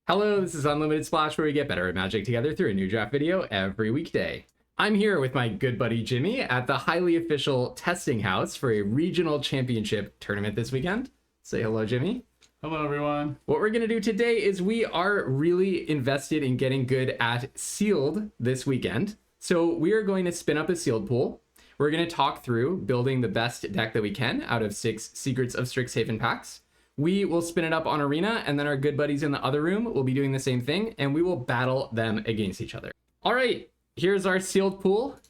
Hello, this is Unlimited Splash, where we get better at Magic together through a new draft video every weekday. I'm here with my good buddy Jimmy at the highly official testing house for a regional championship tournament this weekend. Say hello, Jimmy. Hello, everyone. What we're going to do today is we are really invested in getting good at sealed this weekend. So we are going to spin up a sealed pool. We're going to talk through building the best deck that we can out of 6 Secrets of Strixhaven packs. We will spin it up on Arena, and then our good buddies in the other room will be doing the same thing, and we will battle them against each other. All right, here's our sealed pool.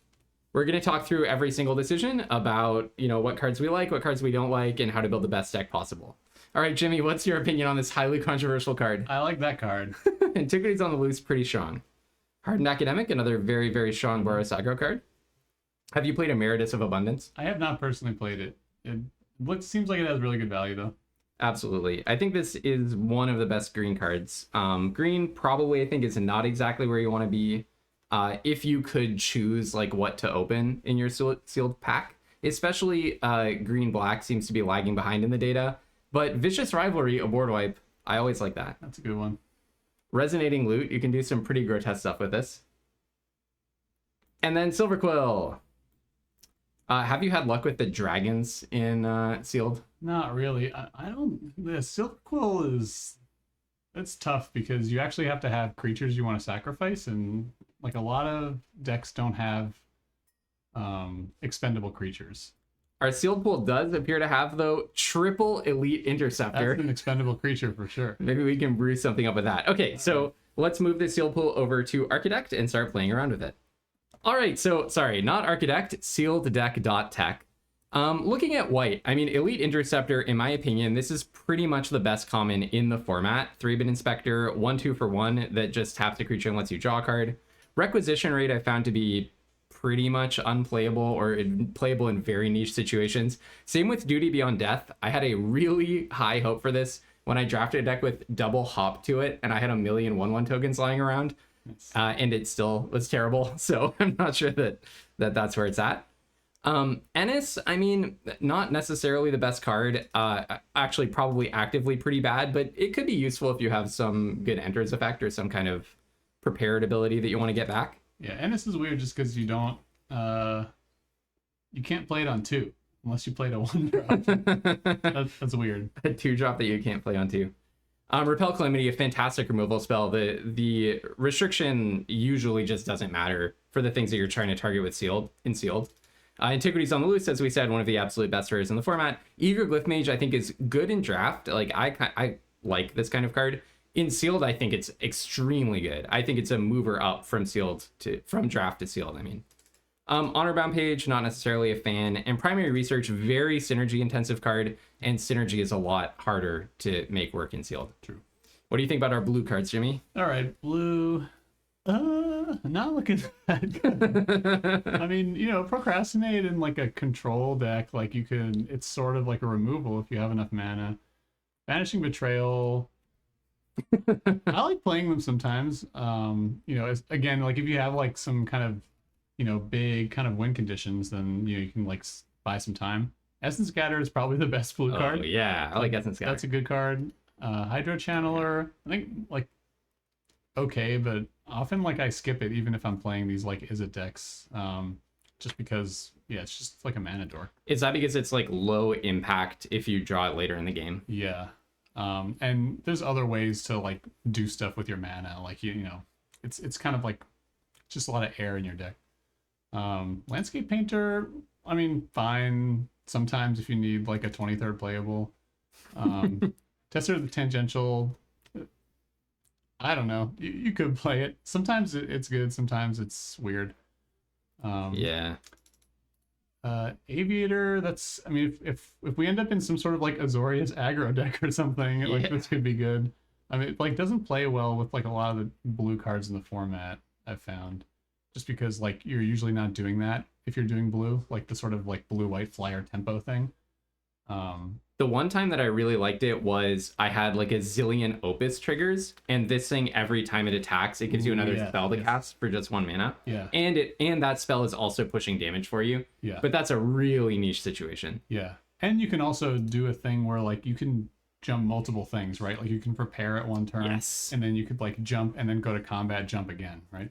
We're going to talk through every single decision about, what cards we like, what cards we don't like, and how to build the best deck possible. All right, Jimmy, what's your opinion on this highly controversial card? I like that card. Antiquities on the Loose, pretty strong. Hardened Academic, another very, very strong Boros aggro card. Have you played Emeritus of Abundance? I have not personally played it. It seems like it has really good value, though. Absolutely. I think this is one of the best green cards. Green probably, I think, is not exactly where you want to be if you could choose like what to open in your sealed pack. Especially green-black seems to be lagging behind in the data. But Vicious Rivalry, a board wipe, I always like that. That's a good one. Resonating Loot, you can do some pretty grotesque stuff with this. And then Silver Quill. Have you had luck with the dragons in sealed? Not really. I don't. The Silver Quill it's tough because you actually have to have creatures you want to sacrifice, and like a lot of decks don't have expendable creatures. Our sealed pool does appear to have, though, triple elite interceptor. That's an expendable creature for sure. Maybe we can brew something up with that. Okay, so let's move the sealed pool over to Architect and start playing around with it. All right, so sorry, not Architect, sealed deck.tech. Looking at white, I mean, Elite Interceptor, in my opinion, this is pretty much the best common in the format. 3-bit Inspector, 1/2 for 1 that just taps the creature and lets you draw a card. Requisition rate I found to be pretty much unplayable or playable in very niche situations. Same with Duty Beyond Death. I had a really high hope for this when I drafted a deck with double hop to it, and I had a million 1/1 tokens lying around, and it still was terrible. So I'm not sure that's where it's at. Ennis, I mean, not necessarily the best card. Actually, probably actively pretty bad, but it could be useful if you have some good enters effect or some kind of prepared ability that you want to get back. Yeah, Ennis is weird just because you don't. You can't play it on 2 unless you played a 1-drop. That's weird. A 2-drop that you can't play on 2. Repel Calamity, a fantastic removal spell. The restriction usually just doesn't matter for the things that you're trying to target with sealed. Antiquities on the Loose, as we said, one of the absolute best rares in the format. Eager Glyph Mage, I think, is good in draft. Like I like this kind of card. In sealed, I think it's extremely good. I think it's a mover up from draft to sealed. I mean, Honor Bound Page, not necessarily a fan. And Primary Research, very synergy intensive card, and synergy is a lot harder to make work in sealed. True. What do you think about our blue cards, Jimmy? All right, blue. Not looking that good. I mean, procrastinate in like a control deck, like it's sort of like a removal if you have enough mana. Vanishing Betrayal. I like playing them sometimes. Again, like if you have like some kind of, big kind of win conditions, then you can like buy some time. Essence Scatter is probably the best blue card. Oh yeah, I like Essence Scatter. That's a good card. Hydro Channeler, I think like okay, but often like I skip it even if I'm playing these like Is It decks, just because it's just like a mana dork. Is that because it's like low impact if you draw it later in the game? Yeah. And there's other ways to like do stuff with your mana, like it's kind of like just a lot of air in your deck. Landscape Painter, I mean, fine sometimes if you need like a 23rd playable. Tester of the Tangential, I don't know, you could play it. Sometimes it's good, sometimes it's weird. Yeah. Aviator, that's, I mean, if we end up in some sort of like Azorius aggro deck or something, like this could be good. I mean, it like doesn't play well with like a lot of the blue cards in the format, I've found, just because like you're usually not doing that if you're doing blue, like the sort of like blue-white flyer tempo thing. The one time that I really liked it was I had like a zillion Opus triggers, and this thing, every time it attacks, it gives you another spell to cast for just 1 mana. Yeah. And that spell is also pushing damage for you. Yeah. But that's a really niche situation. Yeah. And you can also do a thing where like you can jump multiple things, right? Like you can prepare at one turn, Yes. and then you could like jump and then go to combat, jump again, right?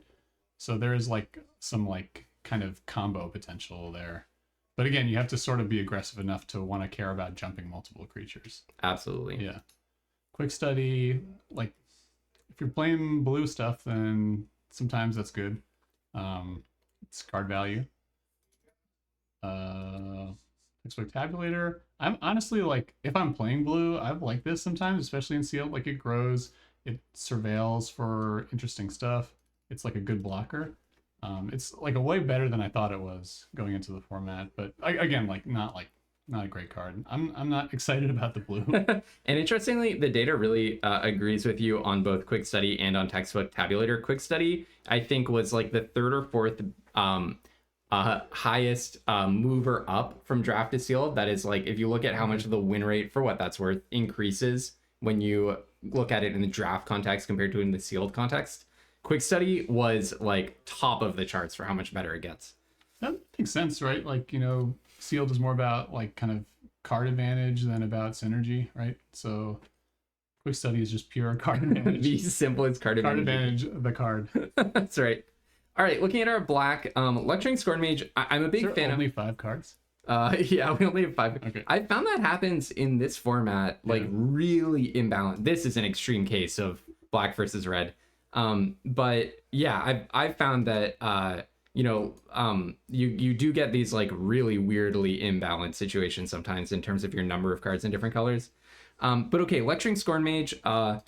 So there is like some like kind of combo potential there. But again, you have to sort of be aggressive enough to want to care about jumping multiple creatures. Absolutely. Yeah. Quick study, like if you're playing blue stuff, then sometimes that's good. It's card value. Textbook tabulator. I'm honestly like, if I'm playing blue, I like this sometimes, especially in sealed. Like it grows, it surveils for interesting stuff. It's like a good blocker. It's like a way better than I thought it was going into the format. But again, not a great card. I'm not excited about the blue. And interestingly, the data really agrees with you on both quick study and on textbook tabulator. Quick study, I think, was like the third or fourth highest mover up from draft to sealed. That is, like, if you look at how much of the win rate, for what that's worth, increases when you look at it in the draft context compared to in the sealed context, quick study was like top of the charts for how much better it gets. That makes sense, right? Like, sealed is more about like kind of card advantage than about synergy, right? So quick study is just pure card advantage. The simplest card advantage. The card. That's right. All right, looking at our black lecturing scorn mage, I'm a big fan only 5 cards. Yeah, we only have 5. Okay. I found that happens in this format, like really imbalanced. This is an extreme case of black versus red. But yeah, I've found that you do get these like really weirdly imbalanced situations sometimes in terms of your number of cards in different colors. But okay, lecturing scorn mage, and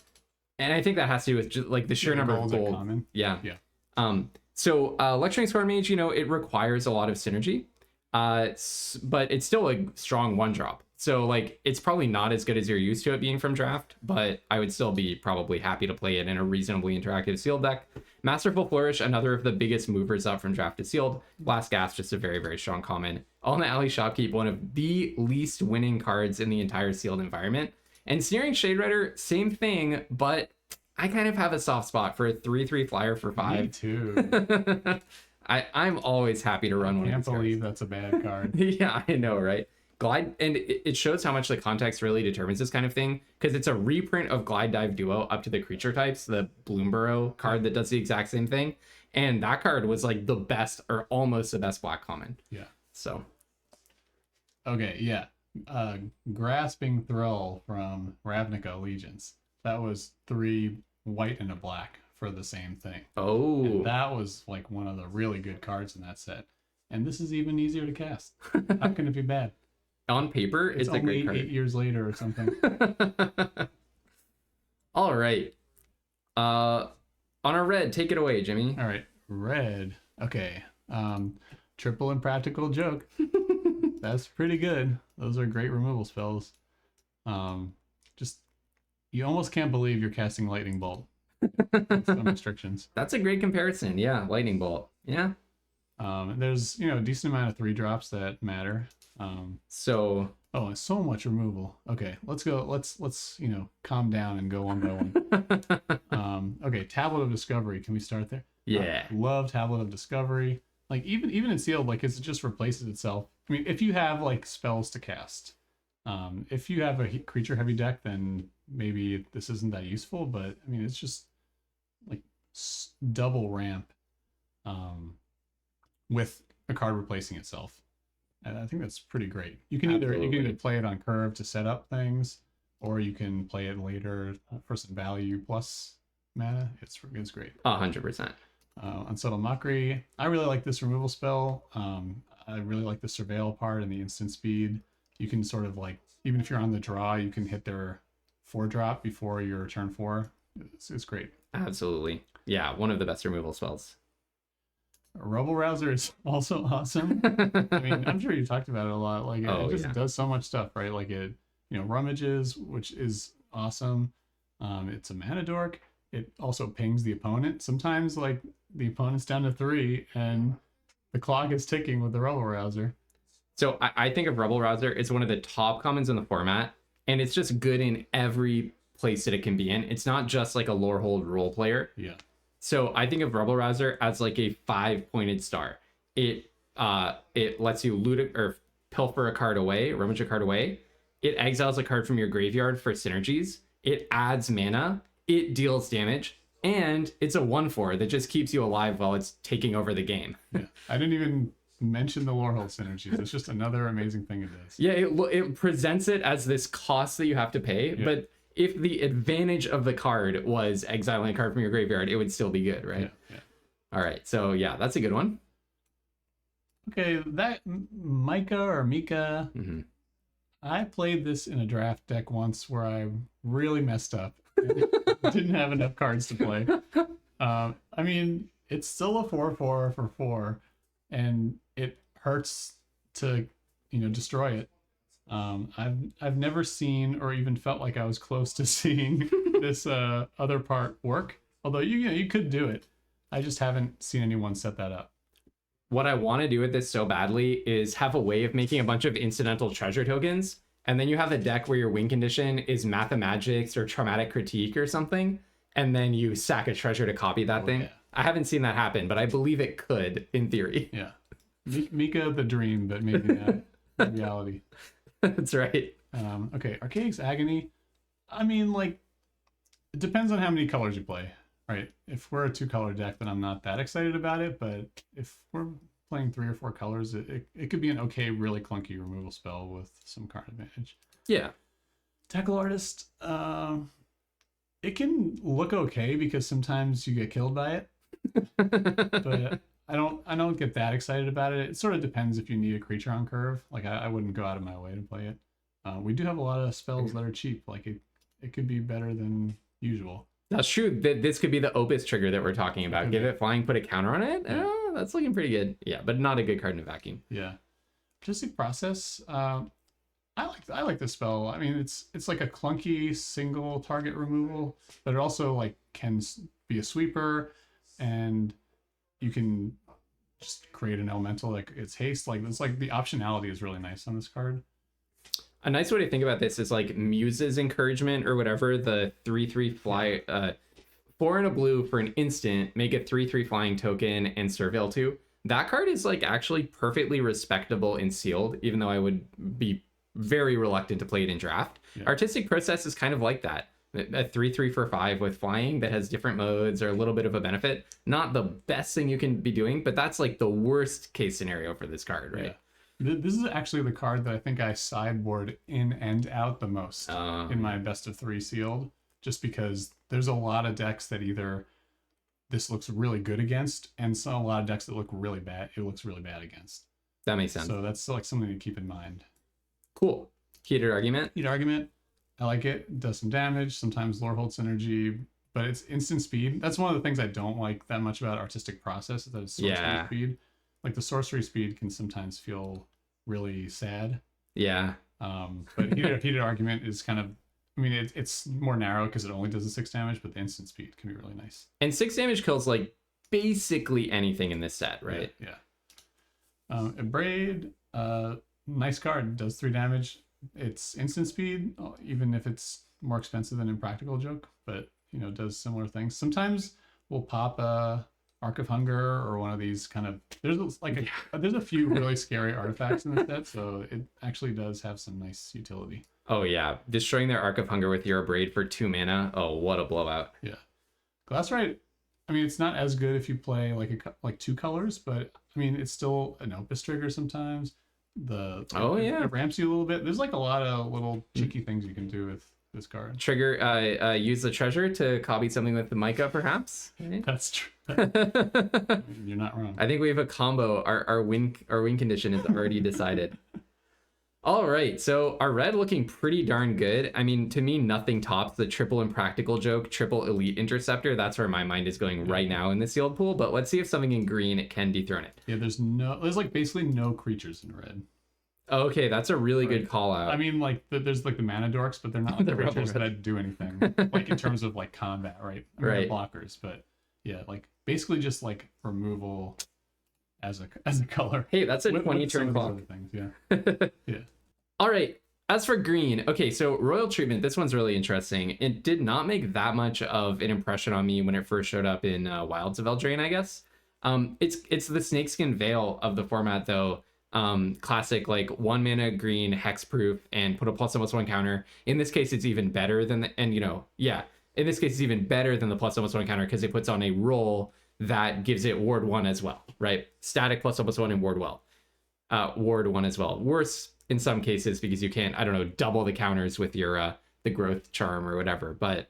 I think that has to do with just like the sheer number of gold. Common. Yeah. Yeah. So lecturing scorn mage, it requires a lot of synergy, but it's still a strong 1-drop. So like it's probably not as good as you're used to it being from draft, but I would still be probably happy to play it in a reasonably interactive sealed deck. Masterful Flourish, another of the biggest movers up from draft to sealed. Last Gas, just a very, very strong common. All in the Alley Shopkeep, one of the least winning cards in the entire sealed environment. And Sneering Shade Rider, same thing, but I kind of have a soft spot for a 3/3 flyer for 5. Me too. I'm always happy to run one of Can't these believe cards. that's a bad card. Yeah, I know, right? Glide, and it shows how much the context really determines this kind of thing, because it's a reprint of Glide Dive Duo up to the creature types, the Bloomborough card that does the exact same thing, and that card was like the best or almost the best black common. Yeah. So. Okay, yeah. Grasping Thrall from Ravnica Allegiance. That was 3 white and a black for the same thing. Oh. And that was like one of the really good cards in that set. And this is even easier to cast. How can it be bad? On paper, it's a great card. 8 years later or something. All right. On our red, take it away, Jimmy. All right, red. Okay. Triple Impractical Joke. That's pretty good. Those are great removal spells. Just, you almost can't believe you're casting Lightning Bolt. Some restrictions. That's a great comparison. Yeah, Lightning Bolt. Yeah. There's a decent amount of 3-drops that matter. So. Oh, and so much removal. Okay, let's go. Let's calm down and go one by one. Okay, Tablet of Discovery. Can we start there? Yeah. Love Tablet of Discovery. Like even in sealed, like it just replaces itself. I mean, if you have like spells to cast, if you have a creature heavy deck, then maybe this isn't that useful. But I mean, it's just like double ramp, with a card replacing itself. And I think that's pretty great. You can either play it on curve to set up things, or you can play it later for some value plus mana. It's great. 100%. Unsettled Mockery. I really like this removal spell. I really like the surveil part and the instant speed. You can sort of like, even if you're on the draw, you can hit their 4-drop before your turn 4. It's great. Absolutely. Yeah, one of the best removal spells. Rebel Rouser is also awesome. I mean, I'm sure you talked about it a lot. Like it just does so much stuff, right? Like it, rummages, which is awesome. It's a mana dork. It also pings the opponent. Sometimes like the opponent's down to 3 and the clock is ticking with the Rebel Rouser. So I think of Rebel Rouser as one of the top commons in the format, and it's just good in every place that it can be in. It's not just like a lore hold role player. Yeah. So I think of Rebel Rouser as like a 5-pointed star. It lets you loot or pilfer a card away, rummage a card away, it exiles a card from your graveyard for synergies, it adds mana, it deals damage, and it's a 1/4 that just keeps you alive while it's taking over the game. Yeah, I didn't even mention the Lorehold synergies. It's just another amazing thing it does. Yeah, it presents it as this cost that you have to pay, but if the advantage of the card was exiling a card from your graveyard, it would still be good, right? Yeah. All right, so yeah, that's a good one. Okay, that Micah or Mika, I played this in a draft deck once where I really messed up. Didn't have enough cards to play. I mean, it's still a 4/4 for 4, and it hurts to, destroy it. I've never seen or even felt like I was close to seeing this other part work. Although you could do it. I just haven't seen anyone set that up. What I want to do with this so badly is have a way of making a bunch of incidental treasure tokens, and then you have a deck where your win condition is Mathemagics or Traumatic Critique or something, and then you sack a treasure to copy that thing. Yeah. I haven't seen that happen, but I believe it could in theory. Yeah. Mika the dream, but maybe not the reality. That's right. Okay, Archaic's Agony. I mean, like, it depends on how many colors you play, right? If we're a 2-color deck, then I'm not that excited about it, but if we're playing 3 or 4 colors, it could be an okay, really clunky removal spell with some card advantage. Yeah. Tackle Artist, it can look okay because sometimes you get killed by it, but I don't get that excited about it. It sort of depends if you need a creature on curve. Like I wouldn't go out of my way to play it. We do have a lot of spells that are cheap. Like it could be better than usual. That's true. This could be the Opus trigger that we're talking about. Give it flying, put a counter on it. Yeah. That's looking pretty good. Yeah, but not a good card in a vacuum. Yeah. Artistic Process. I like this spell. I mean, it's like a clunky single target removal, but it also like can be a sweeper, and you can just create an elemental like it's haste. Like it's like the optionality is really nice on this card. A nice way to think about this is like Muse's Encouragement or whatever, the 3/3 fly, 4 and a blue for an instant, make a 3/3 flying token and surveil 2. That card is like actually perfectly respectable in sealed, even though I would be very reluctant to play it in draft. Yeah. Artistic Process is kind of like that. A 3/3 for 5 with flying that has different modes or a little bit of a benefit. Not the best thing you can be doing, but that's like the worst case scenario for this card, right? Yeah. This is actually the card that I think I sideboard in and out the most in my best of 3 sealed, just because there's a lot of decks that either this looks really good against, and a lot of decks that look really bad. It looks really bad against. That makes sense. So that's like something to keep in mind. Cool. Heated Argument. Heated Argument. I like it. It does some damage, sometimes Lorehold synergy, but it's instant speed. That's one of the things I don't like that much about Artistic Process, is that it's sorcery speed. Like the sorcery speed can sometimes feel really sad. Yeah. But heated Argument is kind of, I mean, it's more narrow because it only does the 6 damage, but the instant speed can be really nice. And 6 damage kills like basically anything in this set, right? Yeah. Abrade, nice card, does 3 damage. It's instant speed, even if it's more expensive than Impractical Joke, but does similar things. Sometimes we'll pop a Arc of Hunger or one of these kind of, there's like there's a few really scary artifacts in this set, so it actually does have some nice utility. Oh yeah, destroying their Arc of Hunger with your Abrade for 2 mana. Oh, what a blowout. Yeah. Glassrite, I mean, it's not as good if you play like 2 colors, but I mean, it's still an Opus trigger sometimes. It ramps you a little bit. There's like a lot of little cheeky things you can do with this card. Trigger, use the treasure to copy something with the Micah, perhaps. Right? That's true. I mean, you're not wrong. I think we have a combo. Our win condition is already decided. All right, so our red looking pretty darn good. I mean, to me, nothing tops the triple Impractical Joke, triple Elite Interceptor. That's where my mind is going right now in the sealed pool. But let's see if something in green can dethrone it. Yeah, there's like basically no creatures in red. Oh, okay, that's a really good call out. I mean, like there's like the mana dorks, but they're not like the creatures that do anything like in terms of like combat, right? I mean, they're blockers, but yeah, like basically just like removal as a color. Hey, that's a 20 turn clock. Things, yeah. Yeah. All right. As for green, okay, so Royal Treatment, this one's really interesting. It did not make that much of an impression on me when it first showed up in Wilds of Eldraine, I guess. It's the Snakeskin Veil of the format, though. classic like 1 mana green hexproof and put a +1/+1 counter. In this case, it's even better than in this case, it's even better than the +1/+1 counter because it puts on a roll that gives it ward 1 as well, right? Static +1/+1 and ward 1 as well. Worse in some cases because you can't, I don't know, double the counters with your the growth charm or whatever. But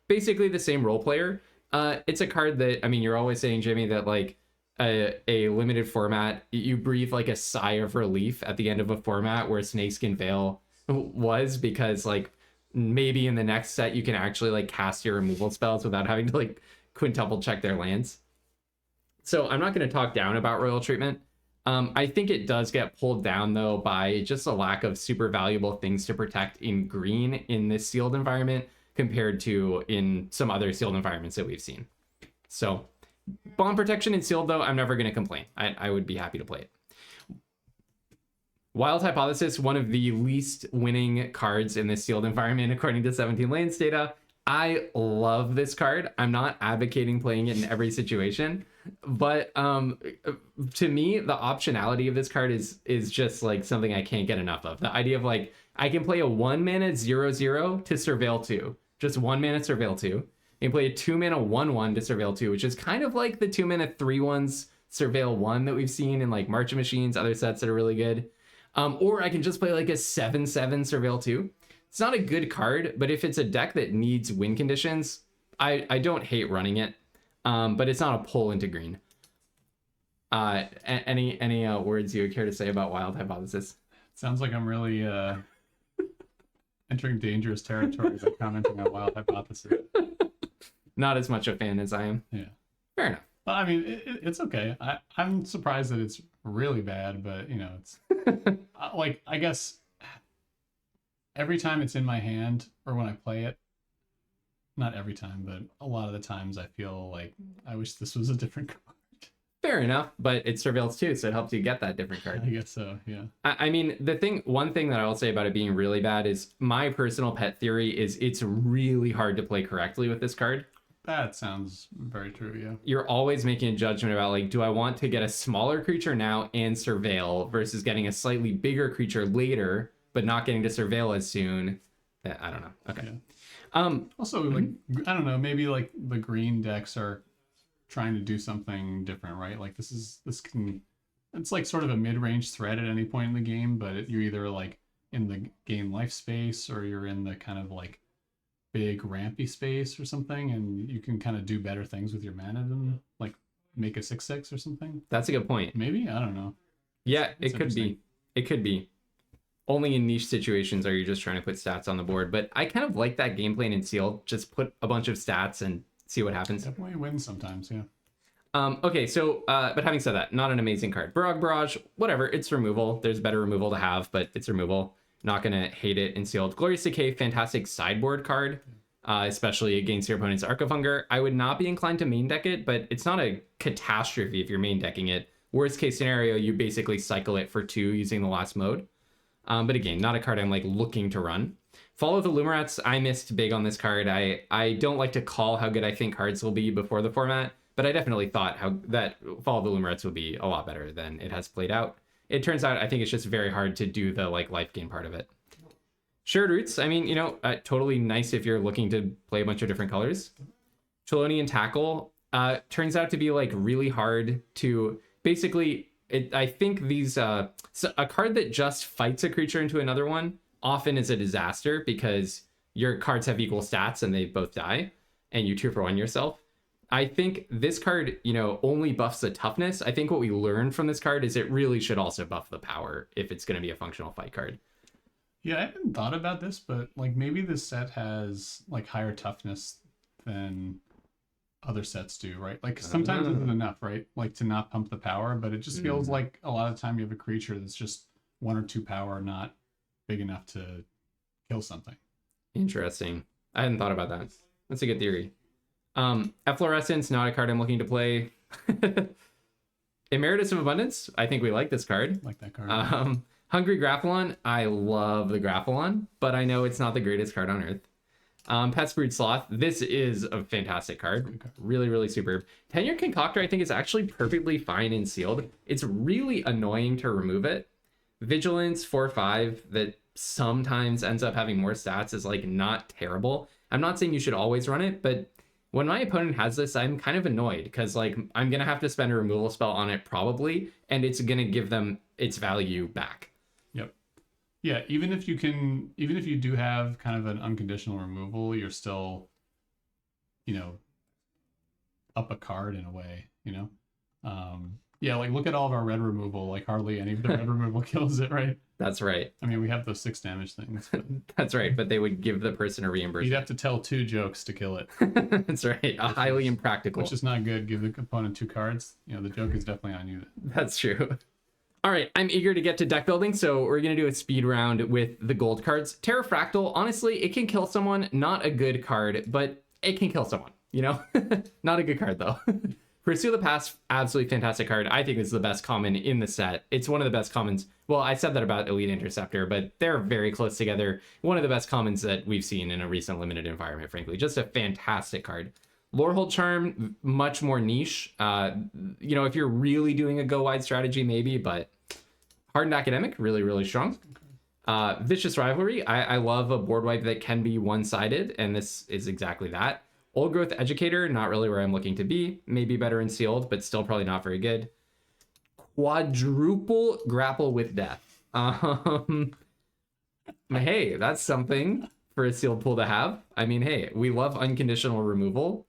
basically the same role player. It's a card that, I mean, you're always saying, Jimmy, that like a limited format, you breathe like a sigh of relief at the end of a format where Snakeskin Veil was, because like maybe in the next set you can actually like cast your removal spells without having to like quintuple check their lands. So I'm not going to talk down about Royal Treatment. I think it does get pulled down though by just a lack of super valuable things to protect in green in this sealed environment compared to in some other sealed environments that we've seen. So bomb protection in sealed though, I'm never going to complain. I would be happy to play it. Wild Hypothesis, one of the least winning cards in this sealed environment according to 17 Lanes data. I love this card. I'm not advocating playing it in every situation, but to me, the optionality of this card is just like something I can't get enough of. The idea of like, I can play a 1 mana 0/0 to Surveil 2, just 1 mana Surveil 2. I can play a 2 mana 1/1 to Surveil 2, which is kind of like the 2 mana 3/1s Surveil 1 that we've seen in like March of Machines, other sets that are really good. Or I can just play like a 7/7 Surveil 2. It's not a good card, but if it's a deck that needs win conditions, I don't hate running it. But it's not a pull into green. Any words you would care to say about Wild Hypothesis? Sounds like I'm really entering dangerous territory by commenting on Wild Hypothesis. Not as much a fan as I am. Yeah. Fair enough. Well, I mean, it's okay. I'm surprised that it's really bad, but you know, it's like, I guess every time it's in my hand or when I play it, not every time, but a lot of the times I feel like I wish this was a different card. Fair enough, but it surveils too, so it helps you get that different card. I guess so, yeah. I mean, one thing that I will say about it being really bad is my personal pet theory is it's really hard to play correctly with this card. That sounds very true, yeah. You're always making a judgment about like, do I want to get a smaller creature now and surveil versus getting a slightly bigger creature later, but not getting to surveil as soon? I don't know. Okay. Yeah. Also, like, I don't know, maybe like the green decks are trying to do something different, right? Like it's like sort of a mid-range threat at any point in the game, but you're either like in the game life space or you're in the kind of like big rampy space or something, and you can kind of do better things with your mana than like make a 6/6 or something. That's a good point. Maybe, I don't know. Yeah, it could be. It could be. Only in niche situations are you just trying to put stats on the board, but I kind of like that game plan in Sealed. Just put a bunch of stats and see what happens. Definitely wins sometimes, yeah. Okay, so, but having said that, not an amazing card. Barrage, whatever, it's removal. There's better removal to have, but it's removal. Not gonna hate it in Sealed. Glorious Decay, fantastic sideboard card, especially against your opponent's Arc of Hunger. I would not be inclined to main deck it, but it's not a catastrophe if you're main decking it. Worst case scenario, you basically cycle it for 2 using the last mode. But again, not a card I'm like looking to run. Follow the Lumerats, I missed big on this card. I don't like to call how good I think cards will be before the format, but I definitely thought that Follow the Lumerats would be a lot better than it has played out. It turns out I think it's just very hard to do the like life gain part of it. Shared Roots, I mean, you know, totally nice if you're looking to play a bunch of different colors. Chelonian Tackle turns out to be like really hard to basically... I think these so a card that just fights a creature into another one often is a disaster because your cards have equal stats and they both die and you 2-for-1 yourself. I think this card, you know, only buffs the toughness. I think what we learned from this card is it really should also buff the power if it's going to be a functional fight card. Yeah, I haven't thought about this, but like maybe this set has like higher toughness than other sets do, right? Like sometimes it's enough, right? Like to not pump the power, but it just feels like a lot of the time you have a creature that's just 1 or 2 power, not big enough to kill something. Interesting. I hadn't thought about that. That's a good theory. Efflorescence, not a card I'm looking to play. Emeritus of Abundance, I think we like this card. Like that card. Hungry Graphalon, I love the Graphalon, but I know it's not the greatest card on Earth. Pets Brood Sloth. This is a fantastic card. Really, really superb. Tenure Concoctor, I think, is actually perfectly fine in sealed. It's really annoying to remove it. Vigilance 4/5 that sometimes ends up having more stats is like not terrible. I'm not saying you should always run it, but when my opponent has this, I'm kind of annoyed because like I'm gonna have to spend a removal spell on it probably, and it's gonna give them its value back. Yep. Yeah, even if you do have kind of an unconditional removal, you're still, up a card in a way, Yeah, like look at all of our red removal, like hardly any of the red removal kills it, right? That's right. I mean, we have those 6 damage things. But That's right, but they would give the person a reimbursement. you'd have to tell 2 jokes to kill it. That's right. Highly impractical. Which is not good. Give the opponent 2 cards. The joke is definitely on you. That's true. All right, I'm eager to get to deck building, so we're going to do a speed round with the gold cards. Terrafractal, honestly, it can kill someone. Not a good card, but it can kill someone, Not a good card, though. Pursue the Past, absolutely fantastic card. I think it's the best common in the set. It's one of the best commons. Well, I said that about Elite Interceptor, but they're very close together. One of the best commons that we've seen in a recent limited environment, frankly. Just a fantastic card. Lorehold Charm, much more niche. If you're really doing a go-wide strategy, maybe, but Hardened Academic, really, really strong. Vicious Rivalry, I love a board wipe that can be one-sided, and this is exactly that. Old Growth Educator, not really where I'm looking to be. Maybe better in sealed, but still probably not very good. Quadruple Grapple with Death. Hey, that's something for a sealed pool to have. I mean, hey, we love unconditional removal.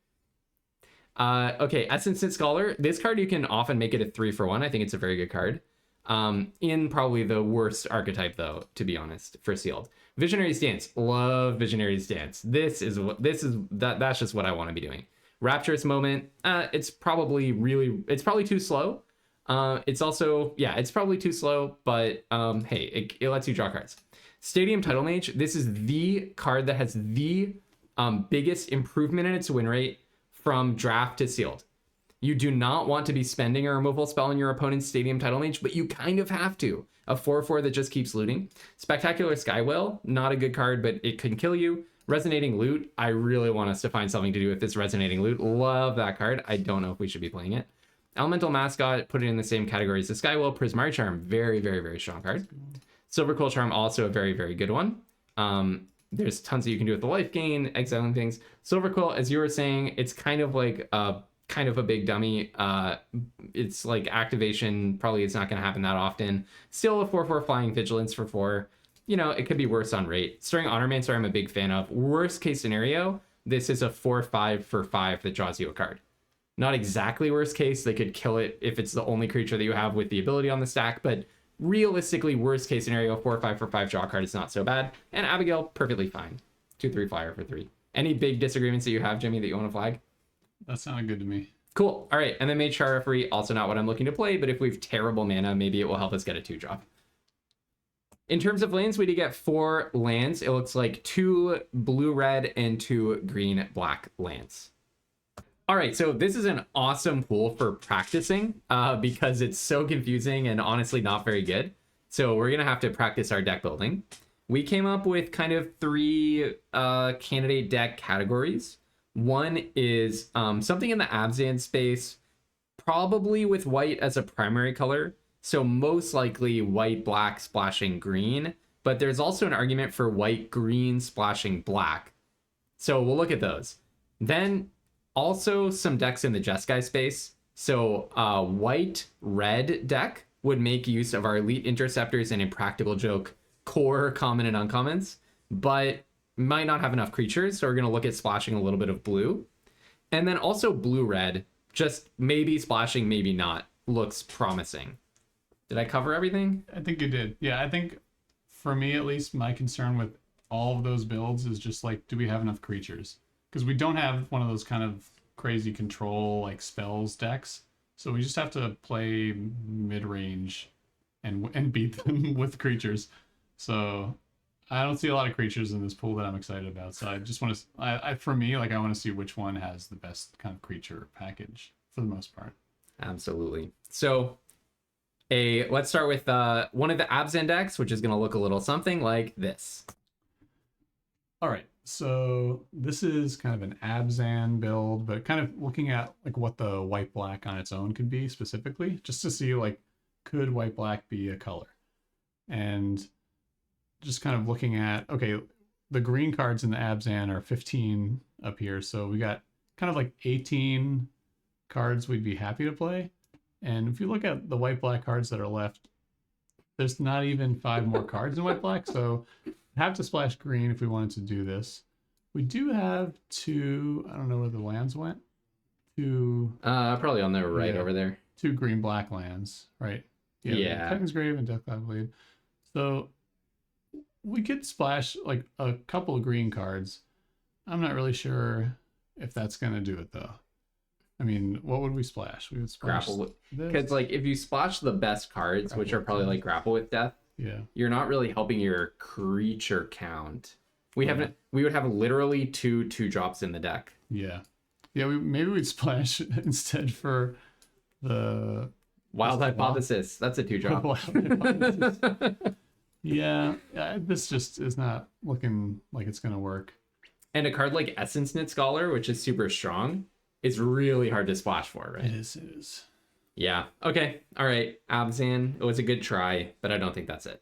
Okay, Essence Scholar. This card, you can often make it a 3-for-1. I think it's a very good card. In probably the worst archetype, though, to be honest, for sealed. Visionary Stance. Love Visionary Stance. That's just what I want to be doing. Rapturous Moment. It's probably too slow. It's probably too slow, but hey, it lets you draw cards. Stadium Title Mage. This is the card that has the biggest improvement in its win rate from draft to sealed. You do not want to be spending a removal spell on your opponent's Stadium Title Mage, but you kind of have to. A 4/4 that just keeps looting. Spectacular Skywhale, not a good card, but it can kill you. Resonating Loot, I really want us to find something to do with this Resonating Loot. Love that card. I don't know if we should be playing it. Elemental Mascot, put it in the same category as the Skywhale. Prismari Charm, very, very, very strong card. Silver Quill Charm, also a very, very good one. There's tons that you can do with the life gain, exiling things. Silver Quill, as you were saying, it's kind of like a big dummy. It's like activation, probably it's not going to happen that often. Still a 4/4 flying vigilance for 4. It could be worse on rate. Stirring Honormancer, I'm a big fan of. Worst case scenario, this is a 4/5 for 5 that draws you a card. Not exactly worst case. They could kill it if it's the only creature that you have with the ability on the stack, but realistically, worst case scenario, 4/5 for 5 draw card is not so bad. And Abigail, perfectly fine. 2/3 flyer for 3. Any big disagreements that you have, Jimmy, that you want to flag? That sounded good to me. Cool. All right. And then Mage Char Referee, also not what I'm looking to play, but if we have terrible mana, maybe it will help us get a 2-drop. In terms of lands, we did get 4 lands. It looks like 2 blue-red and 2 green-black lands. All right, so this is an awesome pool for practicing because it's so confusing and honestly not very good. So we're going to have to practice our deck building. We came up with kind of 3 candidate deck categories. One is something in the Abzan space, probably with white as a primary color. So most likely white, black, splashing green. But there's also an argument for white, green, splashing black. So we'll look at those. Then also some decks in the Jeskai space. So white, red deck would make use of our Elite Interceptors and Impractical Joke core common and uncommons. But might not have enough creatures, so we're going to look at splashing a little bit of blue. And then also blue-red, just maybe splashing, maybe not, looks promising. Did I cover everything? I think you did. Yeah, I think for me at least, my concern with all of those builds is just like, do we have enough creatures? Because we don't have one of those kind of crazy control like spells decks. So we just have to play mid-range and beat them with creatures. So I don't see a lot of creatures in this pool that I'm excited about. So I just want to, for me, like I want to see which one has the best kind of creature package for the most part. Absolutely. So let's start with one of the Abzan decks, which is going to look a little something like this. All right. So this is kind of an Abzan build, but kind of looking at like what the white black on its own could be specifically, just to see like could white black be a color, and just kind of looking at, okay, the green cards in the Abzan are 15 up here, so we got kind of like 18 cards we'd be happy to play. And if you look at the white black cards that are left, there's not even 5 more cards in white black, so have to splash green if we wanted to do this. We do have 2, I don't know where the lands went. 2 probably on the right over there. 2 green black lands, right? Yeah. Titan's Grave and Deathcloud Blade. So we could splash like a couple of green cards. I'm not really sure if that's gonna do it though. I mean, what would we splash? We would splash Grapple with, because like if you splash the best cards, which are probably like Grapple with Death, yeah, you're not really helping your creature count. We would have literally 2 2-drops in the deck. Yeah. Maybe we'd splash instead for the Wild Hypothesis. That's a 2-drop. Wild Hypothesis. Yeah, this just is not looking like it's gonna work. And a card like Essence Knit Scholar, which is super strong, is really hard to splash for, right? It is. Yeah. Okay. All right. Abzan. It was a good try, but I don't think that's it.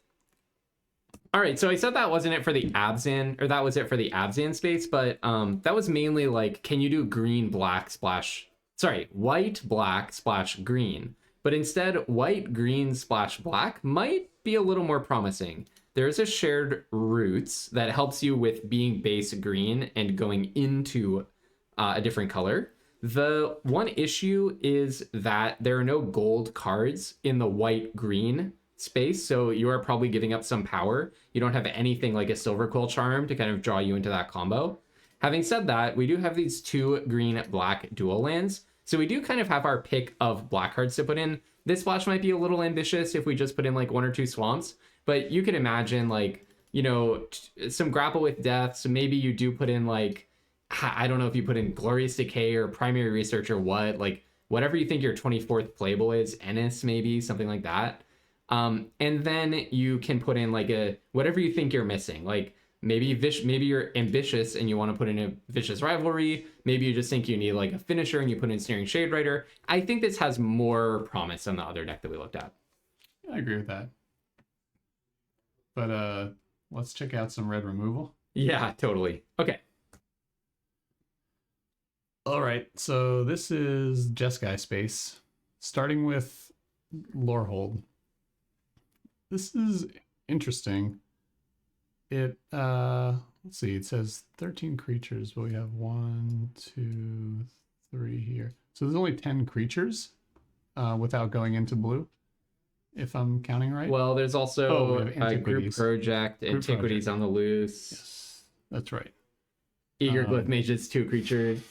All right. So I said that wasn't it for the Abzan, or that was it for the Abzan space, but that was mainly like, can you do green, black, splash? Sorry, white, black, splash, green. But instead, white, green, splash, black might be a little more promising. There's a shared roots that helps you with being base green and going into a different color. The one issue is that there are no gold cards in the white-green space, so you are probably giving up some power. You don't have anything like a Silver Quill Charm to kind of draw you into that combo. Having said that, we do have these 2 green-black dual lands, so we do kind of have our pick of black cards to put in. This splash might be a little ambitious if we just put in like 1 or 2 swamps, but you could imagine like, you know, some Grapple with Death, so maybe you do put in like, I don't know if you put in Glorious Decay or Primary Research or what, like whatever you think your 24th playable is, Ennis maybe, something like that. And then you can put in like a, whatever you think you're missing. Like maybe you're ambitious and you want to put in a Vicious Rivalry. Maybe you just think you need like a finisher and you put in Sneering Shade Rider. I think this has more promise than the other deck that we looked at. I agree with that. But let's check out some red removal. Yeah, totally. Okay. All right, so this is Jeskai space, starting with Lorehold. This is interesting. It let's see, it says 13 creatures, but we have 1, 2, 3 here. So there's only 10 creatures without going into blue, if I'm counting right. Well, there's also a Group Project, Antiquities on the Loose. Yes, that's right. Eager Glyph Mages, 2 creatures.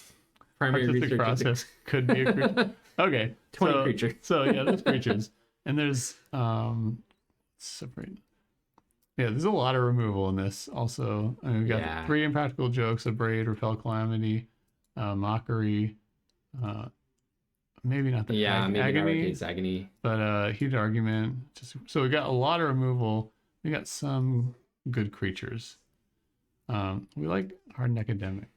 Primary Research process could be a creature. Okay, 20 creatures. So yeah, there's creatures, and there's separate. Yeah, there's a lot of removal in this. Also, I mean, we've got 3 Impractical Jokes, a Braid, Repel Calamity, Mockery. Maybe not the Agony, but Heated Argument. So we got a lot of removal. We got some good creatures. We like Hardened Academic.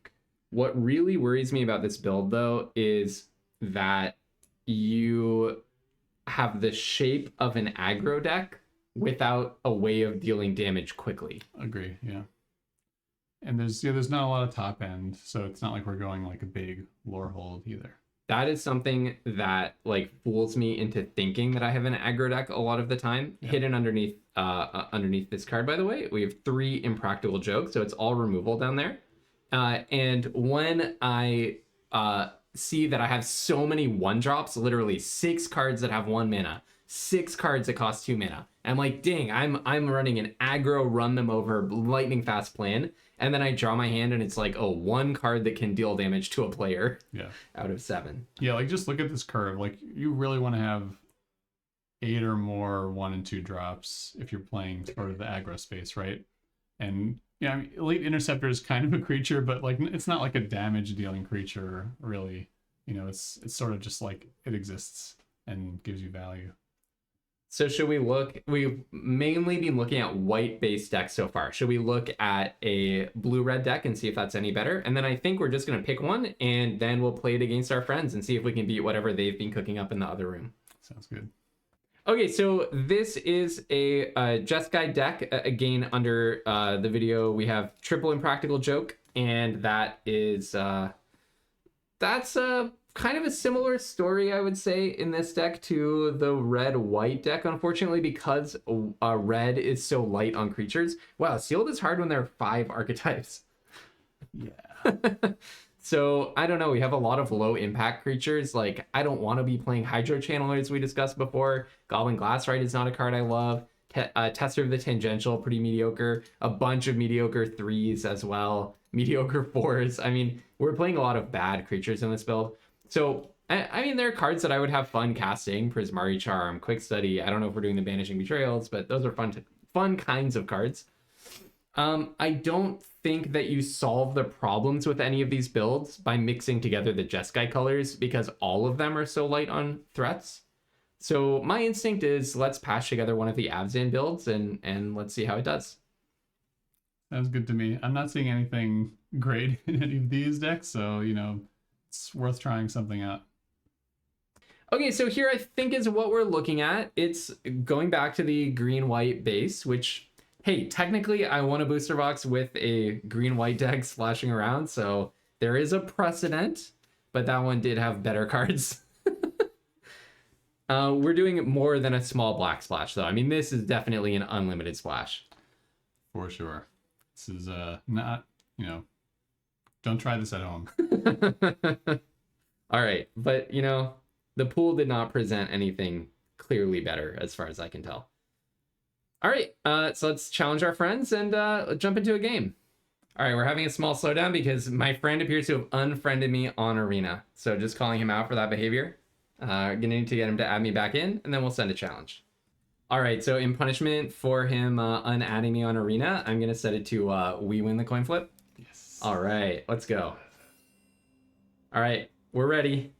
What really worries me about this build, though, is that you have the shape of an aggro deck without a way of dealing damage quickly. Agree, yeah. And there's not a lot of top end, so it's not like we're going like a big Lorehold either. That is something that like fools me into thinking that I have an aggro deck a lot of the time. Yep. Hidden underneath this card, by the way, we have 3 Impractical Jokes, so it's all removal down there. And when I see that I have so many 1-drops, literally 6 cards that have 1 mana, 6 cards that cost 2 mana, I'm like, dang, I'm running an aggro, run them over, lightning fast plan, and then I draw my hand and it's like, oh, 1 card that can deal damage to a player. Yeah. Out of 7. Yeah, like just look at this curve. Like you really want to have 8 or more 1 and 2 drops if you're playing sort of the aggro space, right? And yeah, I mean, Elite Interceptor is kind of a creature, but like it's not like a damage dealing creature, really. You know, it's sort of just like it exists and gives you value. So should we look, we've mainly been looking at white-based decks so far. Should we look at a blue-red deck and see if that's any better? And then I think we're just going to pick one, and then we'll play it against our friends and see if we can beat whatever they've been cooking up in the other room. Sounds good. Okay, so this is a Just Guide deck. Again, under the video, we have Triple Impractical Joke, and that is, that's kind of a similar story, I would say, in this deck to the red-white deck, unfortunately, because red is so light on creatures. Wow, sealed is hard when there are 5 archetypes. Yeah. So, I don't know, we have a lot of low-impact creatures. Like, I don't want to be playing Hydro Channelers, we discussed before. Goblin Glassrite is not a card I love. Tester of the Tangential, pretty mediocre. A bunch of mediocre 3s as well. Mediocre 4s. I mean, we're playing a lot of bad creatures in this build. So, I mean, there are cards that I would have fun casting. Prismari Charm, Quick Study. I don't know if we're doing the Banishing Betrayals, but those are fun kinds of cards. I don't think that you solve the problems with any of these builds by mixing together the Jeskai colors, because all of them are so light on threats. So my instinct is let's patch together one of the Abzan builds and let's see how it does. Sounds good to me. I'm not seeing anything great in any of these decks, so, you know, it's worth trying something out. Okay, so here I think is what we're looking at. It's going back to the green-white base, which, hey, technically I won a booster box with a green-white deck splashing around, so there is a precedent, but that one did have better cards. We're doing more than a small black splash, though. I mean, this is definitely an unlimited splash. For sure. This is not, you know, don't try this at home. All right, but, you know, the pool did not present anything clearly better as far as I can tell. All right, so let's challenge our friends and jump into a game. All right, we're having a small slowdown because my friend appears to have unfriended me on Arena. So just calling him out for that behavior. Gonna need to get him to add me back in, and then we'll send a challenge. All right, so in punishment for him unadding me on Arena, I'm gonna set it to we win the coin flip. Yes. All right, let's go. All right, we're ready.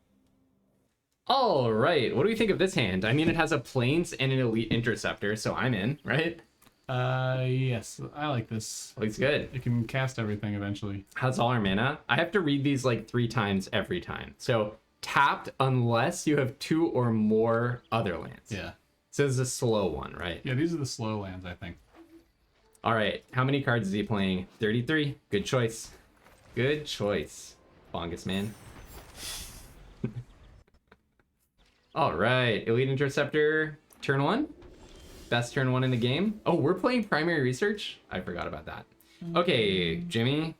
All right, what do we think of this hand? I mean, it has a Plains and an Elite Interceptor, so I'm in, right? Yes, I like this. Looks good. It can cast everything eventually. How's all our mana? I have to read these like 3 times every time. So tapped unless you have 2 or more other lands. Yeah. So this is a slow one, right? Yeah, these are the slow lands, I think. All right, how many cards is he playing? 33. Good choice. Good choice, Bongus man. All right, Elite Interceptor, turn 1. Best turn 1 in the game. Oh, we're playing Primary Research? I forgot about that. Okay, Jimmy,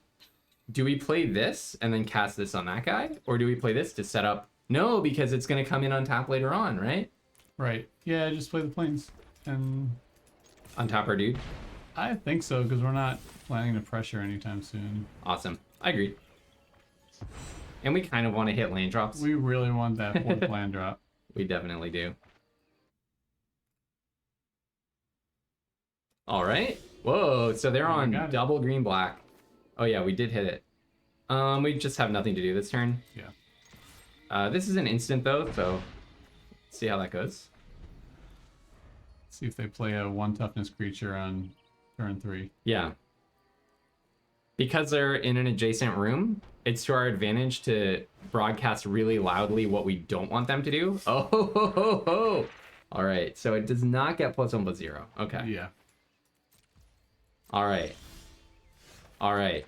do we play this and then cast this on that guy? Or do we play this to set up? No, because it's going to come in on tap later on, right? Right. Yeah, just play the planes. And On tap our dude? I think so, because we're not planning to pressure anytime soon. Awesome. I agree. And we kind of want to hit land drops. We really want that 4th land drop. We definitely do. All right. Whoa, so they're on double green black. Oh yeah, we did hit it. We just have nothing to do this turn. Yeah. This is an instant though, so let's see how that goes. See if they play a 1 toughness creature on turn 3. Yeah. Because they're in an adjacent room, it's to our advantage to broadcast really loudly what we don't want them to do. Oh, ho, ho, ho, ho. All right, so it does not get +1/+0. Okay. Yeah. All right. All right.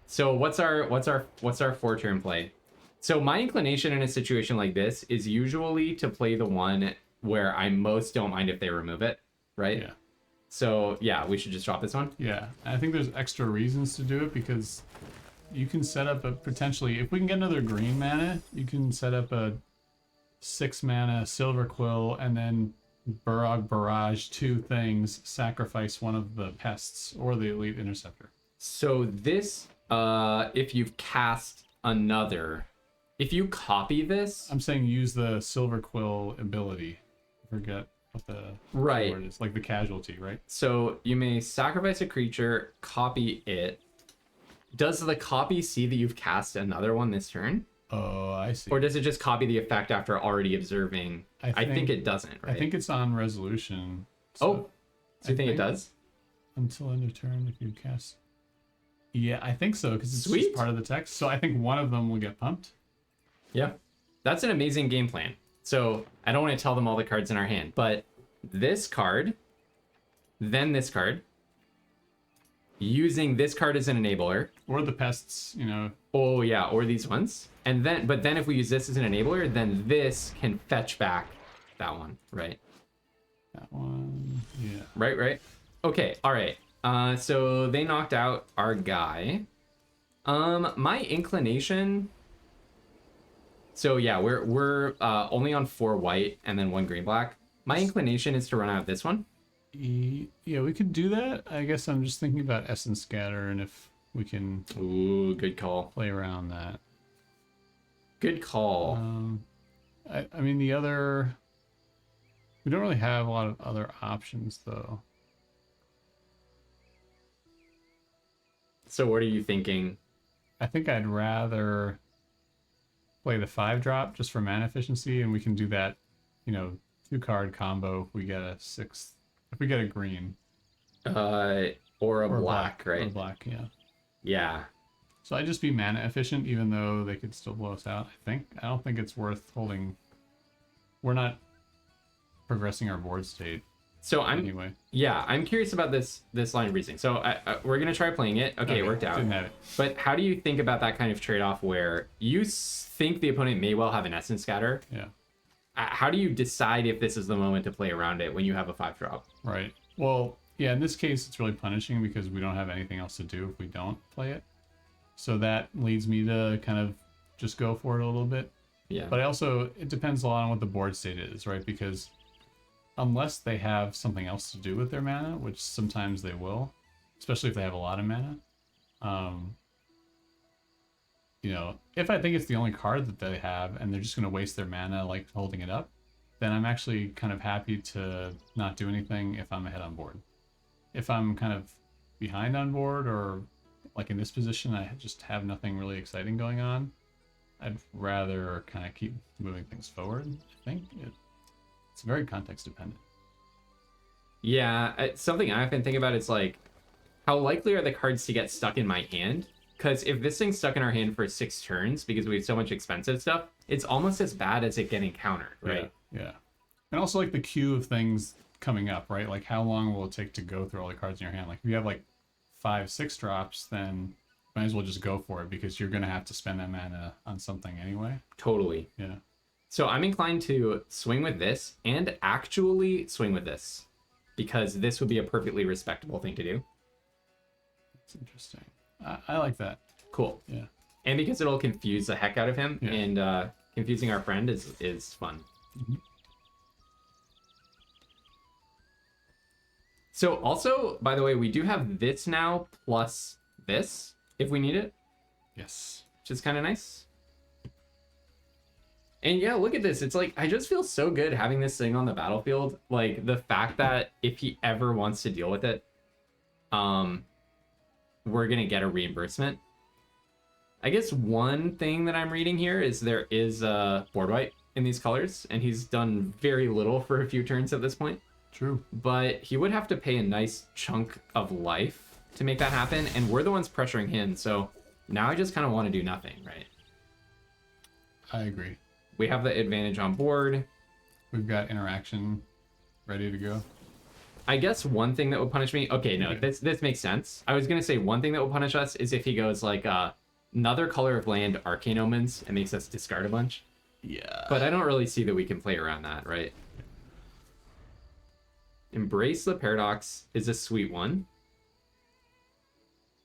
So what's our 4-turn play? So my inclination in a situation like this is usually to play the one where I most don't mind if they remove it, right? Yeah. So yeah, we should just drop this one. Yeah. And I think there's extra reasons to do it because you can set up a potentially, if we can get another green mana, you can set up a 6 mana Silver Quill and then Burog Barrage 2 things, sacrifice one of the pests or the Elite Interceptor. So this, if you've cast another, if you copy this, I'm saying use the Silver Quill ability. I forget what the word is, like the casualty, right? So you may sacrifice a creature, copy it. Does the copy see that you've cast another one this turn? Oh, I see. Or does it just copy the effect after already observing? I think it doesn't, right? I think it's on resolution. So you think it does? Until end of turn, if you cast. Yeah, I think so, because it's Sweet. just part of the text. So I think one of them will get pumped. Yeah. That's an amazing game plan. So I don't want to tell them all the cards in our hand, but this card, then this card, using this card as an enabler. Or the pests, you know. Oh yeah, or these ones. And then, but then if we use this as an enabler, then this can fetch back that one, right? That one, yeah. Right. Okay, all right. So they knocked out our guy. My inclination. So yeah, we're only on 4 white and then 1 green black. My inclination is to run out this one. Yeah, we could do that. I guess I'm just thinking about Essence Scatter and if we can. Ooh, good call. Play around that. Good call. I mean the other. We don't really have a lot of other options though. So what are you thinking? I think I'd rather play the 5-drop just for mana efficiency, and we can do that, you know, 2-card combo if we get a 6th, if we get a green. Or a black, right? Or black, yeah. Yeah. So I'd just be mana efficient, even though they could still blow us out, I think. I don't think it's worth holding. We're not progressing our board state. So anyway. Yeah, I'm curious about this line of reasoning. So we're gonna try playing it. Okay, it worked out. Didn't have it. But how do you think about that kind of trade-off where you think the opponent may well have an Essence Scatter? Yeah. How do you decide if this is the moment to play around it when you have a 5-drop? Right. Well, yeah, in this case, it's really punishing because we don't have anything else to do if we don't play it. So that leads me to kind of just go for it a little bit. Yeah. But it depends a lot on what the board state is, right? Because unless they have something else to do with their mana, which sometimes they will, especially if they have a lot of mana, you know, if I think it's the only card that they have and they're just going to waste their mana like holding it up, then I'm actually kind of happy to not do anything if I'm ahead on board. If I'm kind of behind on board or like in this position, I just have nothing really exciting going on, I'd rather kind of keep moving things forward. I think it's very context dependent. Yeah, something I've been thinking about is like, how likely are the cards to get stuck in my hand? Because if this thing's stuck in our hand for 6 turns because we have so much expensive stuff, it's almost as bad as it getting countered, right? Yeah. And also like the queue of things coming up, right? Like how long will it take to go through all the cards in your hand? Like if you have like 5-6 drops, then might as well just go for it because you're gonna have to spend that mana on something anyway. Totally. Yeah. So I'm inclined to swing with this and actually swing with this because this would be a perfectly respectable thing to do. That's interesting. I like that. Cool. Yeah. And because it'll confuse the heck out of him, Yeah. and confusing our friend is fun. Mm-hmm. So also, by the way, we do have this now plus this if we need it, Yes. which is kind of nice. And yeah, look at this. It's like, I just feel so good having this thing on the battlefield. Like the fact that if he ever wants to deal with it, we're going to get a reimbursement. I guess one thing that I'm reading here is there is a board wipe in these colors, and he's done very little for a few turns at this point. True. But he would have to pay a nice chunk of life to make that happen, and we're the ones pressuring him, so now I just kind of want to do nothing, right? I agree. We have the advantage on board. We've got interaction ready to go. I guess one thing that would punish me... Okay, no, this makes sense. I was going to say one thing that will punish us is if he goes like another color of land, Arcane Omens, and makes us discard a bunch. Yeah. But I don't really see that we can play around that, right? Embrace the Paradox is a sweet one.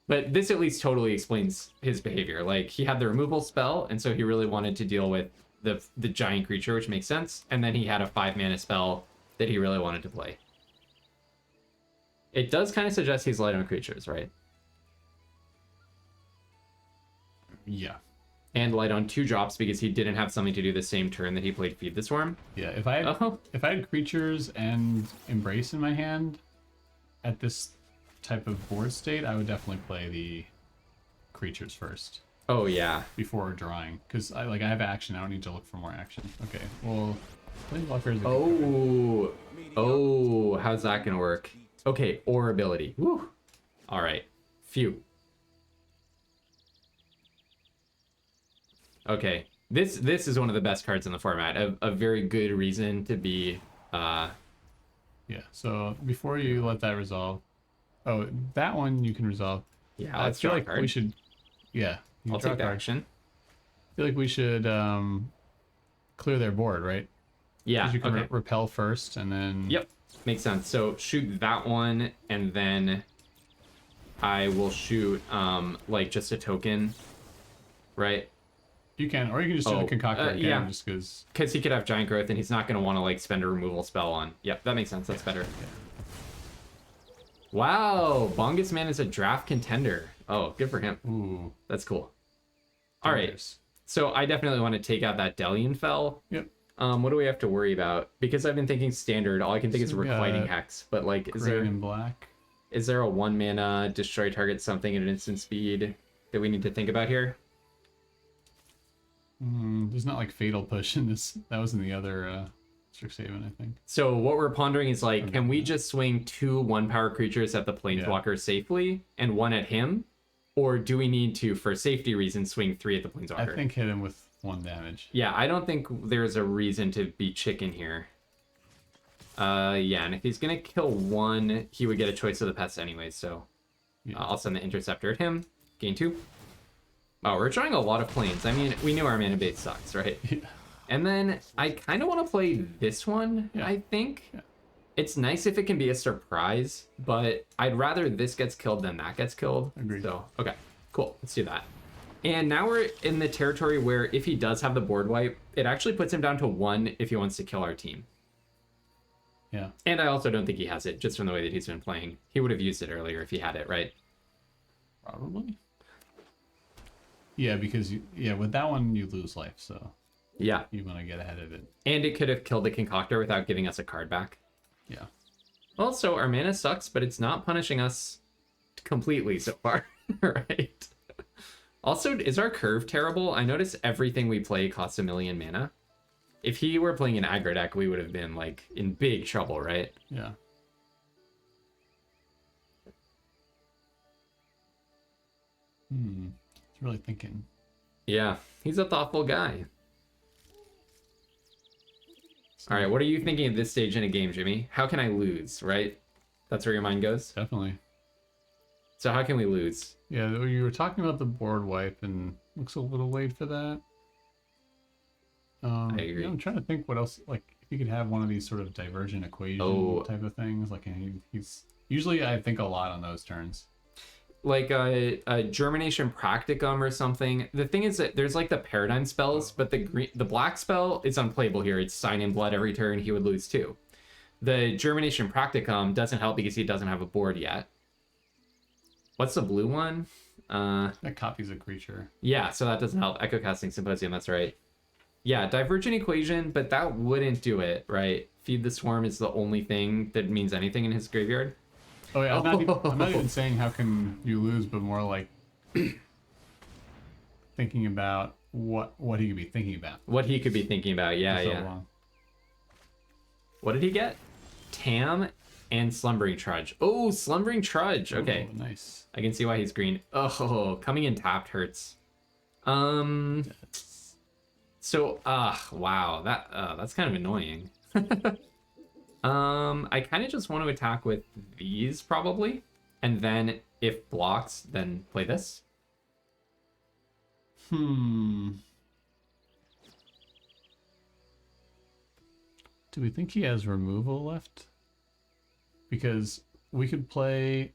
But this at least totally explains his behavior. Like, he had the removal spell, and so he really wanted to deal with the giant creature, which makes sense. And then he had a 5-mana spell that he really wanted to play. It does kind of suggest he's light on creatures, right? Yeah. And light on 2 drops because he didn't have something to do the same turn that he played Feed the Swarm. Yeah, if I had creatures and Embrace in my hand at this type of board state, I would definitely play the creatures first. Oh yeah. before drawing, because I have action. I don't need to look for more action. Okay, well, Planeswalker is a good card. Oh. Oh, how's that gonna work? Okay, or ability. Woo. All right. Phew. Okay. This is one of the best cards in the format. A very good reason to be. Yeah. So before you let that resolve, oh, that one you can resolve. Yeah. I Let's feel draw like a card. we should. Yeah. You I'll draw a take the card. action. I feel like we should clear their board, right? Yeah. 'Cause you can Okay. repel first, and then. Yep. Makes sense. So shoot that one, and then I will shoot like just a token, right? You can, or you can just do the concoctor again, yeah. just because. Because he could have giant growth, and he's not going to want to like spend a removal spell on. Yep, that makes sense. That's better. Wow, Bongus Man is a draft contender. Oh, good for him. Ooh. That's cool. All right, so I definitely want to take out that Delian Fell. Yep. What do we have to worry about? Because I've been thinking standard. All I can think is Requiting Hex. But like, Green and black. is there a 1-mana destroy target something at an instant speed that we need to think about here? There's not like Fatal Push in this. That was in the other Strixhaven, I think. So what we're pondering is like, can we just swing 2 1-power creatures at the Planeswalker safely and 1 at him? Or do we need to, for safety reasons, swing 3 at the Planeswalker? I think hit him with 1 damage. Yeah, I don't think there's a reason to be chicken here. Yeah, and if he's gonna kill 1, he would get a choice of the pests anyway, so I'll send the Interceptor at him. Gain 2. Oh, we're drawing a lot of planes. I mean, we knew our mana base sucks, right? Yeah. And then I kind of want to play this one, I think. Yeah. It's nice if it can be a surprise, but I'd rather this gets killed than that gets killed. Agreed. So, okay, cool. Let's do that. And now we're in the territory where if he does have the board wipe, it actually puts him down to 1 if he wants to kill our team. Yeah. And I also don't think he has it, just from the way that he's been playing. He would have used it earlier if he had it, right? Probably. Yeah, because with that one you lose life, so Yeah. you want to get ahead of it. And it could have killed the Concoctor without giving us a card back. Yeah. Also, our mana sucks, but it's not punishing us completely so far, right? Also, is our curve terrible? I notice everything we play costs 1 million mana. If he were playing an aggro deck, we would have been like in big trouble, right? Yeah. It's really thinking. Yeah, he's a thoughtful guy. All right, what are you thinking at this stage in a game, Jimmy? How can I lose, right? That's where your mind goes? Definitely. So how can we lose? Yeah, you were talking about the board wipe, and looks a little late for that. I agree. I'm trying to think what else, like, if you could have one of these sort of divergent equation type of things. Like, he's usually, I think a lot on those turns. Like a Germination Practicum or something. The thing is that there's like the paradigm spells, but the black spell is unplayable here. It's Sign in Blood every turn. He would lose 2. The Germination Practicum doesn't help because he doesn't have a board yet. What's the blue one? That copies a creature. Yeah, so that doesn't help. Echo Casting Symposium, that's right. Yeah, Divergent Equation, but that wouldn't do it, right? Feed the Swarm is the only thing that means anything in his graveyard. Oh yeah, I'm not even saying how can you lose, but more like thinking about what he could be thinking about. What he could be thinking about, yeah, for so yeah. long. What did he get? Tam and Slumbering Trudge. Oh, Slumbering Trudge. Okay. Oh, nice. I can see why he's green. Oh, coming in tapped hurts. So, wow, that's kind of annoying. I kind of just want to attack with these probably, and then if blocks, then play this. Do we think he has removal left? Because we could play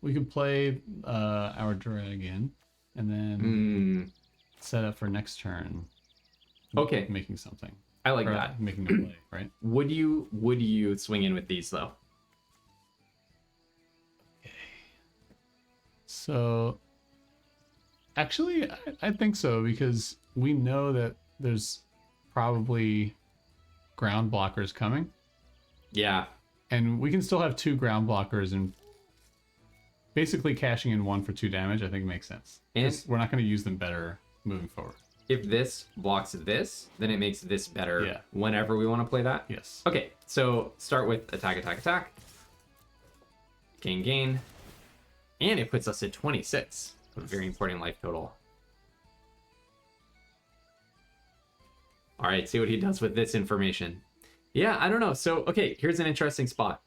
our dragon, and then set up for next turn. Okay, Making something. I like Or that. Making a play, right? Would you swing in with these though? So, actually, I think so, because we know that there's probably ground blockers coming, Yeah. and we can still have 2 ground blockers, and basically cashing in 1 for 2 damage, I think makes sense. And 'Cause we're not going to use them better moving forward. If this blocks this, then it makes this better Yeah. whenever we want to play that. Yes. Okay, so start with attack, attack, attack. Gain, gain. And it puts us at 26. A very important life total. All right, see what he does with this information. Yeah, I don't know. So, okay, here's an interesting spot.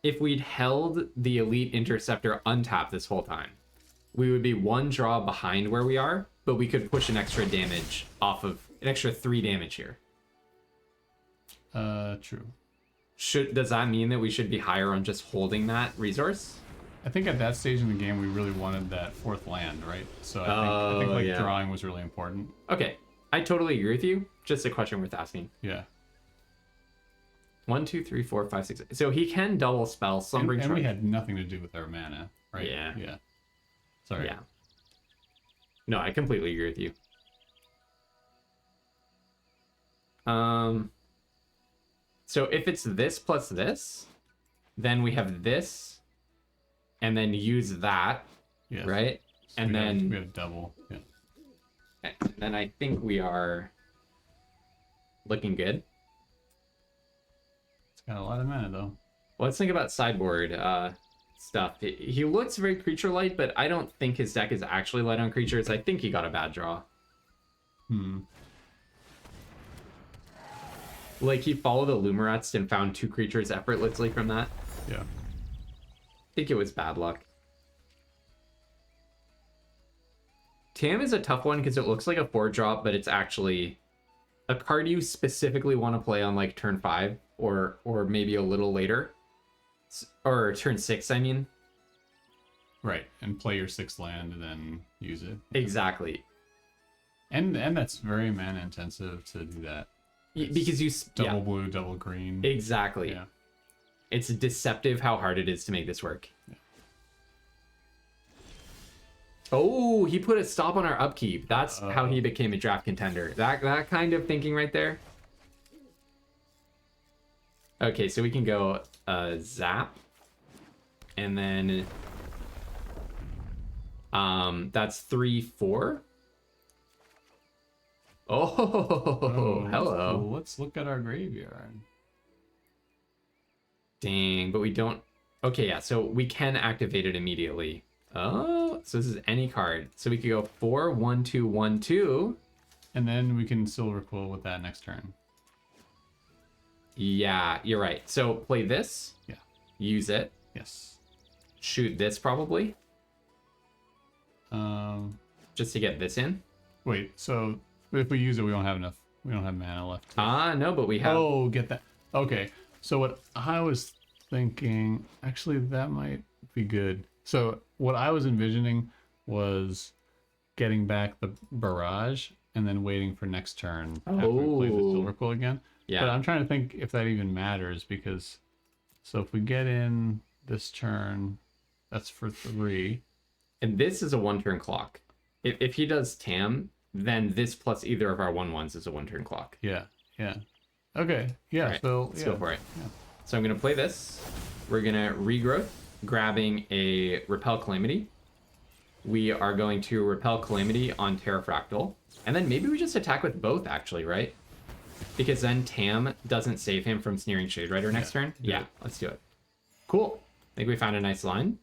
If we'd held the Elite Interceptor untapped this whole time, we would be 1 draw behind where we are, but we could push an extra damage off of an extra 3 damage here. True. Does that mean that we should be higher on just holding that resource? I think at that stage in the game, we really wanted that 4th land, right? So I think like yeah. drawing was really important. Okay, I totally agree with you. Just a question worth asking. Yeah. 1, 2, 3, 4, 5, 6. So he can double spell Slumbering And we Trunk. had nothing to do with our mana, right? Yeah. Yeah. Sorry. Yeah. No, I completely agree with you. So if it's this plus this, then we have this, and then use that, Yes. right? So And we then have double. Yeah. and then I think we are looking good. It's got a lot of mana though. Well, let's think about sideboard stuff. He looks very creature light, but I don't think his deck is actually light on creatures. I think he got a bad draw. Like he followed a Lumerust and found 2 creatures effortlessly from that. Yeah. I think it was bad luck. Tam is a tough one because it looks like a 4-drop, but it's actually a card you specifically want to play on like turn 5 or maybe a little later. Or turn 6, I mean. Right. And play your 6th land and then use it. Exactly. And that's very mana intensive to do that. Because you... Double blue, double green. Exactly. Yeah. It's deceptive how hard it is to make this work. Yeah. Oh, he put a stop on our upkeep. That's how he became a draft contender. That kind of thinking right there. Okay, so we can go zap. And then that's 3, 4. Oh, hello. Cool. Let's look at our graveyard. Dang, but we don't... Okay, yeah, so we can activate it immediately. Oh, so this is any card. So we could go 4, 1, 2, 1, 2. And then we can Silver Quill with that next turn. Yeah, you're right. So play this. Yeah. Use it. Yes. Shoot this probably. Just to get this in. Wait, so if we use it, we don't have enough. We don't have mana left. No, but we have... Oh, get that. Okay. So what I was thinking, actually, that might be good. So what I was envisioning was getting back the barrage and then waiting for next turn after we play the Silver Quill again. Yeah. But I'm trying to think if that even matters because, so if we get in this turn, that's for 3. And this is a 1-turn clock. If he does Tam, then this plus either of our 1/1s is a 1-turn clock. Yeah. Yeah. Okay. Yeah. Right, So let's yeah. go for it. Yeah. So I'm going to play this. We're going to regrowth, grabbing a Repel Calamity. We are going to Repel Calamity on Terrafractal. And then maybe we just attack with both, actually, right? Because then Tam doesn't save him from Sneering Shade Rider next turn. Yeah, let's do it. Cool. I think we found a nice line.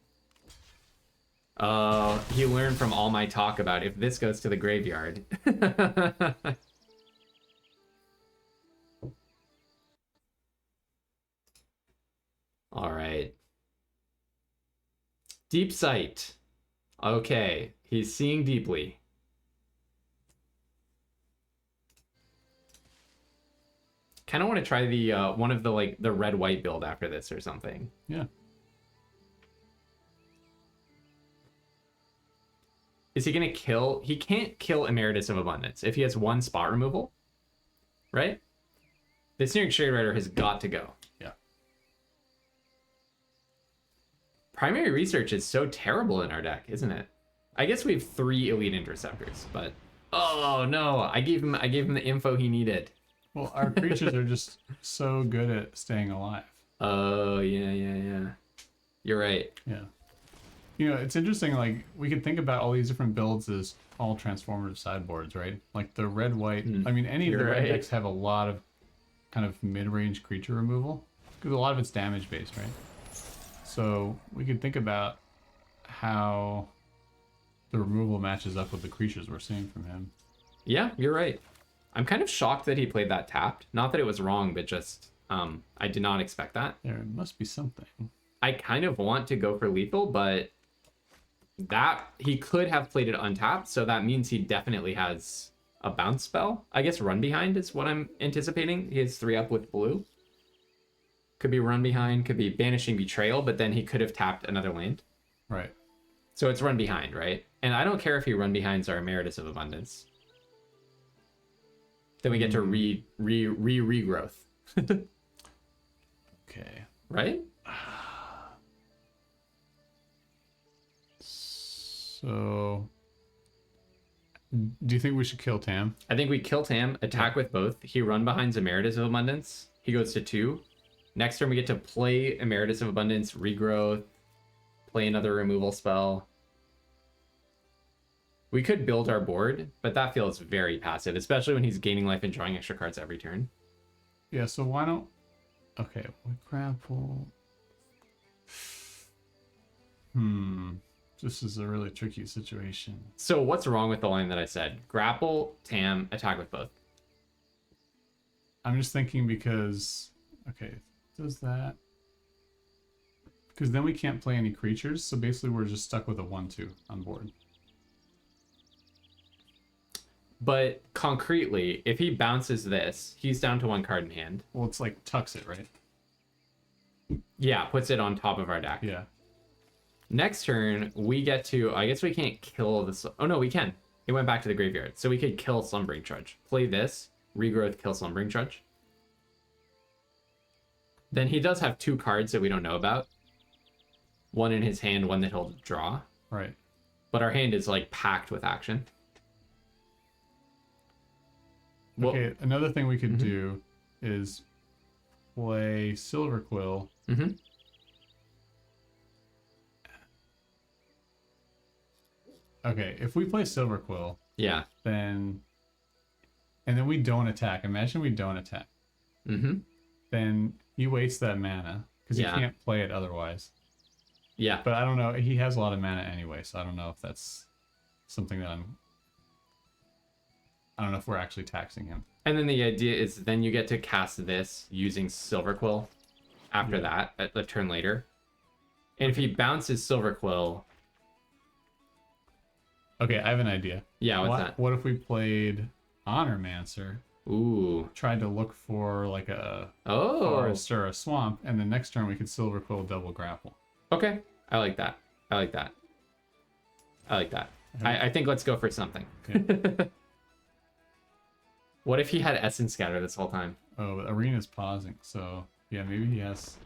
He learned from all my talk about if this goes to the graveyard. All right. Deep Sight. Okay, he's seeing deeply. Kind of want to try the one of the the red-white build after this or something. Yeah. Is he gonna kill? He can't kill Emeritus of Abundance if he has 1 spot removal, right? The Sneering Shade Rider has got to go. Yeah. Primary Research is so terrible in our deck, isn't it? I guess we have 3 Elite Interceptors, but oh no, I gave him the info he needed. Well, our creatures are just so good at staying alive. Oh yeah. You're right. Yeah. You know, it's interesting, like, we can think about all these different builds as all transformative sideboards, right? Like the red white. Hmm. I mean, any of You're the red right. decks have a lot of kind of mid-range creature removal because a lot of it's damage based, right? So we could think about how the removal matches up with the creatures we're seeing from him. Yeah, you're right. I'm kind of shocked that he played that tapped. Not that it was wrong, but just I did not expect that. There must be something. I kind of want to go for lethal, but that he could have played it untapped, so that means he definitely has a bounce spell. I guess run behind is what I'm anticipating. He has 3 up with blue. Could be run behind, could be banishing betrayal, but then he could have tapped another land. Right. So it's run behind, right? And I don't care if he run behinds our Emeritus of Abundance. Then we get to regrowth. Okay. Right? So, do you think we should kill Tam? I think we kill Tam, attack with both. He run behinds Emeritus of Abundance. He goes to 2. Next turn we get to play Emeritus of Abundance, regrowth, play another removal spell. We could build our board, but that feels very passive, especially when he's gaining life and drawing extra cards every turn. Yeah, so why don't... Okay, we grapple... This is a really tricky situation. So what's wrong with the line that I said? Grapple, Tam, attack with both. I'm just thinking because... Okay, does that... Because then we can't play any creatures, so basically we're just stuck with a 1-2 on board. But concretely, if he bounces this, he's down to 1 card in hand. Well, it's like tucks it, right? Yeah, puts it on top of our deck. Yeah. Next turn, we get to... I guess we can't kill this... Oh, no, we can. It went back to the graveyard. So we could kill Slumbering Trudge. Play this, regrowth, kill Slumbering Trudge. Then he does have 2 cards that we don't know about. One in his hand, one that he'll draw. Right. But our hand is, like, packed with action. Well, Okay, another thing we could do is play Silver Quill. Okay, if we play Silver Quill, yeah. then... And then we don't attack. Imagine we don't attack. Then he wastes that mana, because Yeah. he can't play it otherwise. Yeah. But I don't know. He has a lot of mana anyway, so I don't know if that's something that I don't know if we're actually taxing him. And then the idea is then you get to cast this using Silver Quill after that, at a turn later. And if he bounces Silver Quill... Okay, I have an idea. Yeah, what's that? What if we played Honormancer, Ooh. tried to look for like a Oh. forest or a swamp, and the next turn we could Silver Quill double grapple. Okay. I like that. I like that. I like that. I think let's go for something. Okay. What if he had Essence Scatter this whole time? Oh, Arena's pausing, so yeah, maybe he has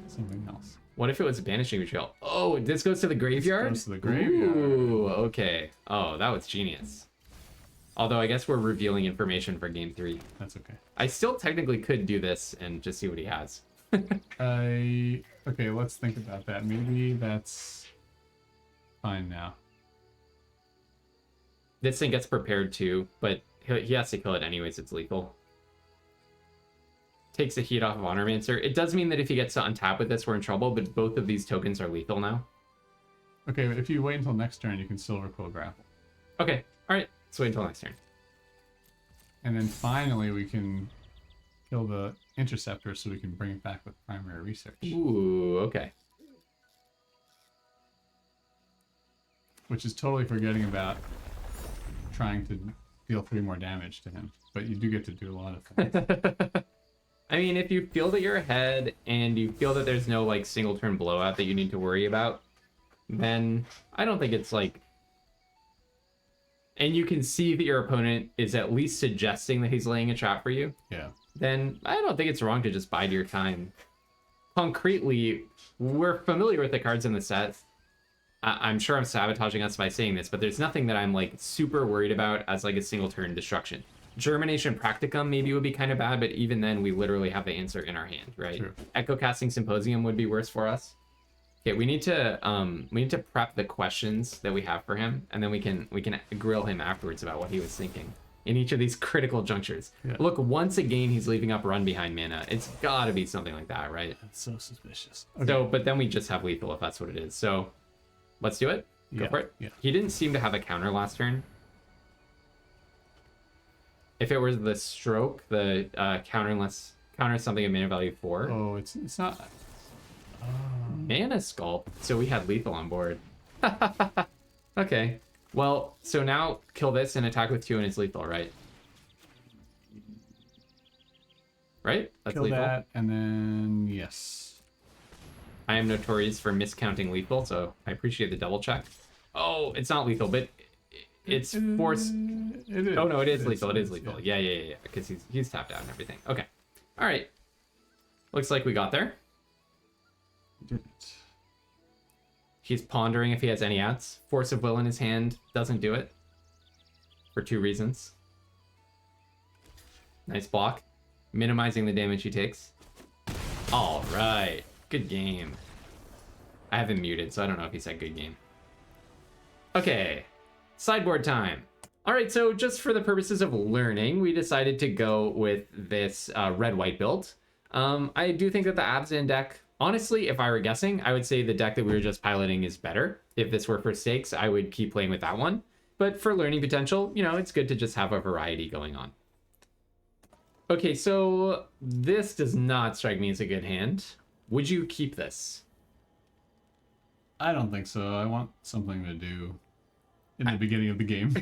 something else. What if it was Banishing Betrayal? Oh, this goes to the graveyard? This goes to the graveyard. Ooh, okay. Oh, that was genius. Although I guess we're revealing information for game 3. That's okay. I still technically could do this and just see what he has. Okay, let's think about that. Maybe that's fine now. This thing gets prepared too, but he has to kill it anyways. It's lethal. Takes the heat off of Honormancer. It does mean that if he gets to untap with this, we're in trouble, but both of these tokens are lethal now. Okay, if you wait until next turn, you can Silver Quill grapple. Okay, alright. Let's wait until next turn. And then finally we can kill the Interceptor so we can bring it back with primary research. Ooh, okay. Which is totally forgetting about trying to deal 3 more damage to him. But you do get to do a lot of things. I mean, if you feel that you're ahead and you feel that there's no like single turn blowout that you need to worry about, then I don't think it's like... And you can see that your opponent is at least suggesting that he's laying a trap for you, Yeah. then I don't think it's wrong to just bide your time. Concretely, we're familiar with the cards in the set. I'm sure I'm sabotaging us by saying this, but there's nothing that I'm like super worried about as like a single turn destruction. Germination Practicum maybe would be kind of bad, but even then we literally have the answer in our hand, right? True. Echo Casting Symposium would be worse for us. Okay, we need to prep the questions that we have for him, and then we can grill him afterwards about what he was thinking in each of these critical junctures. Yeah. Look, once again he's leaving up run behind mana. It's gotta be something like that, right? That's so suspicious. Okay. So, but then we just have lethal if that's what it is. So, let's do it. Go Yeah, for it. yeah. He didn't seem to have a counter last turn. If it was the stroke, the counter something of mana value 4. Oh, it's not. Mana Sculpt. So we had lethal on board. Okay. Well, so now kill this and attack with 2 and it's lethal, right? Right? That's Kill lethal. that, and then yes. I am notorious for miscounting lethal, so I appreciate the double check. Oh, it's not lethal, but it's force. It is. Oh no, it is lethal. It is lethal. Yeah. Because he's tapped out and everything. Okay. All right. Looks like we got there. Didn't. He's pondering if he has any outs. Force of Will in his hand doesn't do it. For 2 reasons. Nice block. Minimizing the damage he takes. All right. Good game. I have him muted, so I don't know if he said good game. Okay. Sideboard time. All right, so just for the purposes of learning, we decided to go with this red-white build. I do think that the Abzan deck, honestly, if I were guessing, I would say the deck that we were just piloting is better. If this were for stakes, I would keep playing with that one. But for learning potential, you know, it's good to just have a variety going on. Okay, so this does not strike me as a good hand. Would you keep this? I don't think so. I want something to do in the beginning of the game.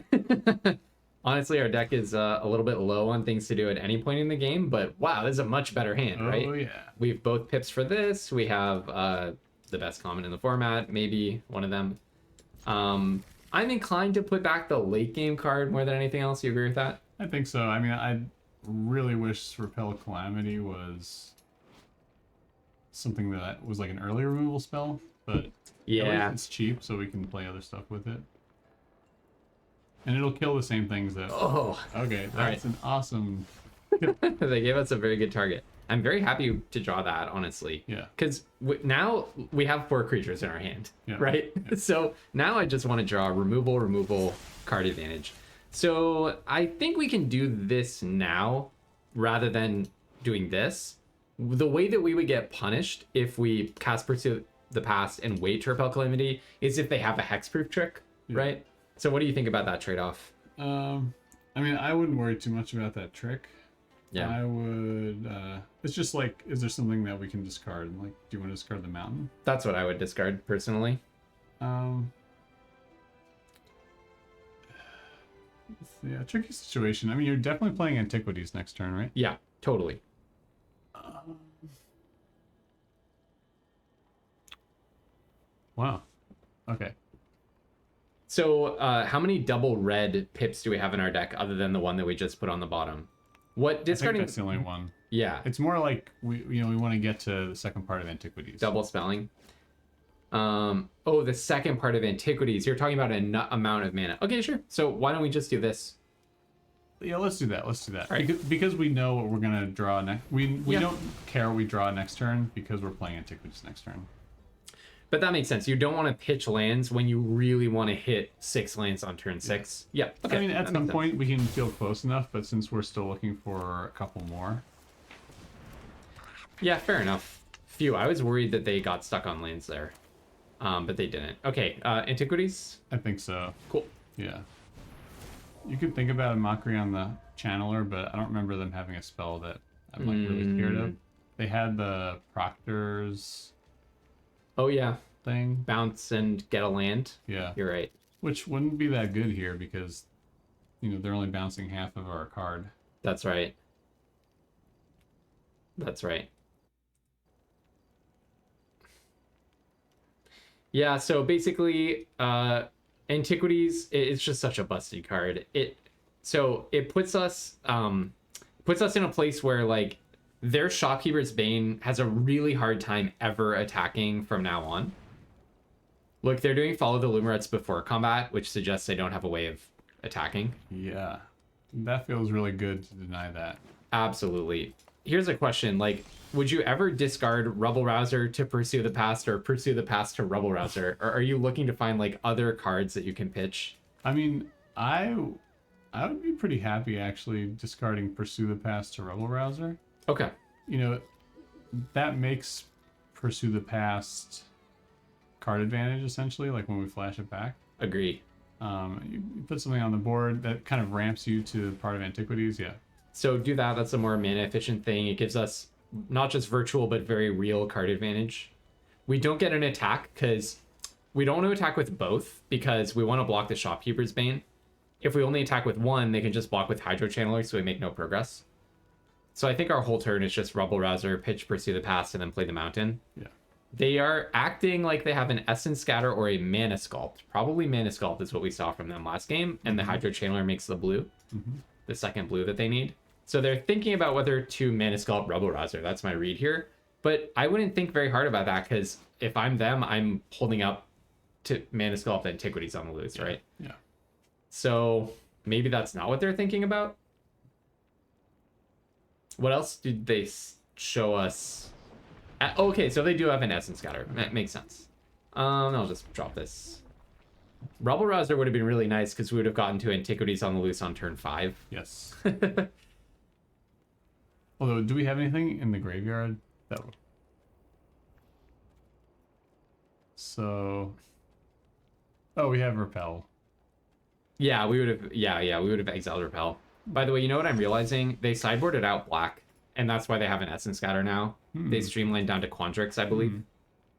Honestly, our deck is a little bit low on things to do at any point in the game, but wow, this is a much better hand, right? Oh yeah. We have both pips for this. We have the best common in the format, maybe one of them. I'm inclined to put back the late game card more than anything else. You agree with that? I think so. I mean, I really wish Repel Calamity was something that was like an early removal spell, but Yeah. at least it's cheap, so we can play other stuff with it. And it'll kill the same things that... Oh, Okay, that's right. an awesome... they gave us a very good target. I'm very happy to draw that, honestly. Yeah. Because now we have 4 creatures in our hand, Yeah. right? Yeah. So now I just want to draw removal, card advantage. So I think we can do this now rather than doing this. The way that we would get punished if we cast Pursue the Past and wait to repel Calamity is if they have a hexproof trick, Yeah. right? So what do you think about that trade-off? I mean, I wouldn't worry too much about that trick. Yeah. I would... it's just like, is there something that we can discard? Like, do you want to discard the mountain? That's what I would discard personally. Yeah, tricky situation. I mean, you're definitely playing Antiquities next turn, right? Yeah, totally. Wow. Okay. So how many double red pips do we have in our deck other than the one that we just put on the bottom? What I think discarding? that's the only one. Yeah, It's more like we want to get to the second part of Antiquities. double spelling. Oh, the second part of Antiquities. You're talking about an amount of mana. Okay, sure. So why don't we just do this? Yeah, let's do that. Let's do that. Right. Because we know what we're gonna draw next. We Yeah. don't care what we draw next turn because we're playing Antiquities next turn. But that makes sense. You don't want to pitch lands when you really want to hit 6 lands on turn 6. Yeah. Okay. I mean, at that some makes sense. point we can feel close enough, but since we're still looking for a couple more, Yeah, fair enough. Phew, I was worried that they got stuck on lands there. But they didn't. Okay, Antiquities. I think so. Cool. Yeah. You could think about a Mockery on the Channeler, but I don't remember them having a spell that I'm like really scared of. They had the Proctor's Oh yeah, thing. bounce and get a land. Yeah. You're right. Which wouldn't be that good here because, you know, they're only bouncing half of our card. That's right. That's right. Yeah, so basically, Antiquities, it's just such a busted card. It puts us in a place where like their Shopkeeper's Bane has a really hard time ever attacking from now on. Look, they're doing Follow the Lumerets before combat, which suggests they don't have a way of attacking. Yeah. That feels really good to deny that. Absolutely. Here's a question, like, would you ever discard Rubble Rouser to Pursue the Past or Pursue the Past to Rubble Rouser? Or are you looking to find like other cards that you can pitch? I mean, I would be pretty happy actually discarding Pursue the Past to Rebel Rouser. Okay. You know, that makes Pursue the Past card advantage essentially, like when we flash it back. Agree. You put something on the board that kind of ramps you to part of Antiquities, yeah. So do that. That's a more mana efficient thing. It gives us not just virtual, but very real card advantage. We don't get an attack because we don't want to attack with both because we want to block the Shopkeeper's Bane. If we only attack with one, they can just block with Hydro Channeler, so we make no progress. So I think our whole turn is just Rubble Rouser, pitch Pursue the Past, and then play the Mountain. Yeah. They are acting like they have an Essence Scatter or a Mana Sculpt. Probably Mana Sculpt is what we saw from them last game, and the Hydro Channeler makes the blue, the second blue that they need. So they're thinking about whether to Mana Sculpt Rubble Rouser. That's my read here. But I wouldn't think very hard about that because if I'm them, I'm holding up to Mana Sculpt Antiquities on the loose, right? Yeah. So maybe that's not what they're thinking about. What else did they show us? Okay, so they do have an Essence Scatter. That makes sense. I'll just drop this. Rubble Rouser would have been really nice because we would have gotten to Antiquities on the loose on turn 5. Yes. Although, do we have anything in the graveyard that? So, oh, we have Repel. Yeah, we would have. Yeah, we would have exiled Repel. By the way, you know what I'm realizing? They sideboarded out black, and that's why they have an Essence Scatter now. They streamlined down to Quandrix, I believe,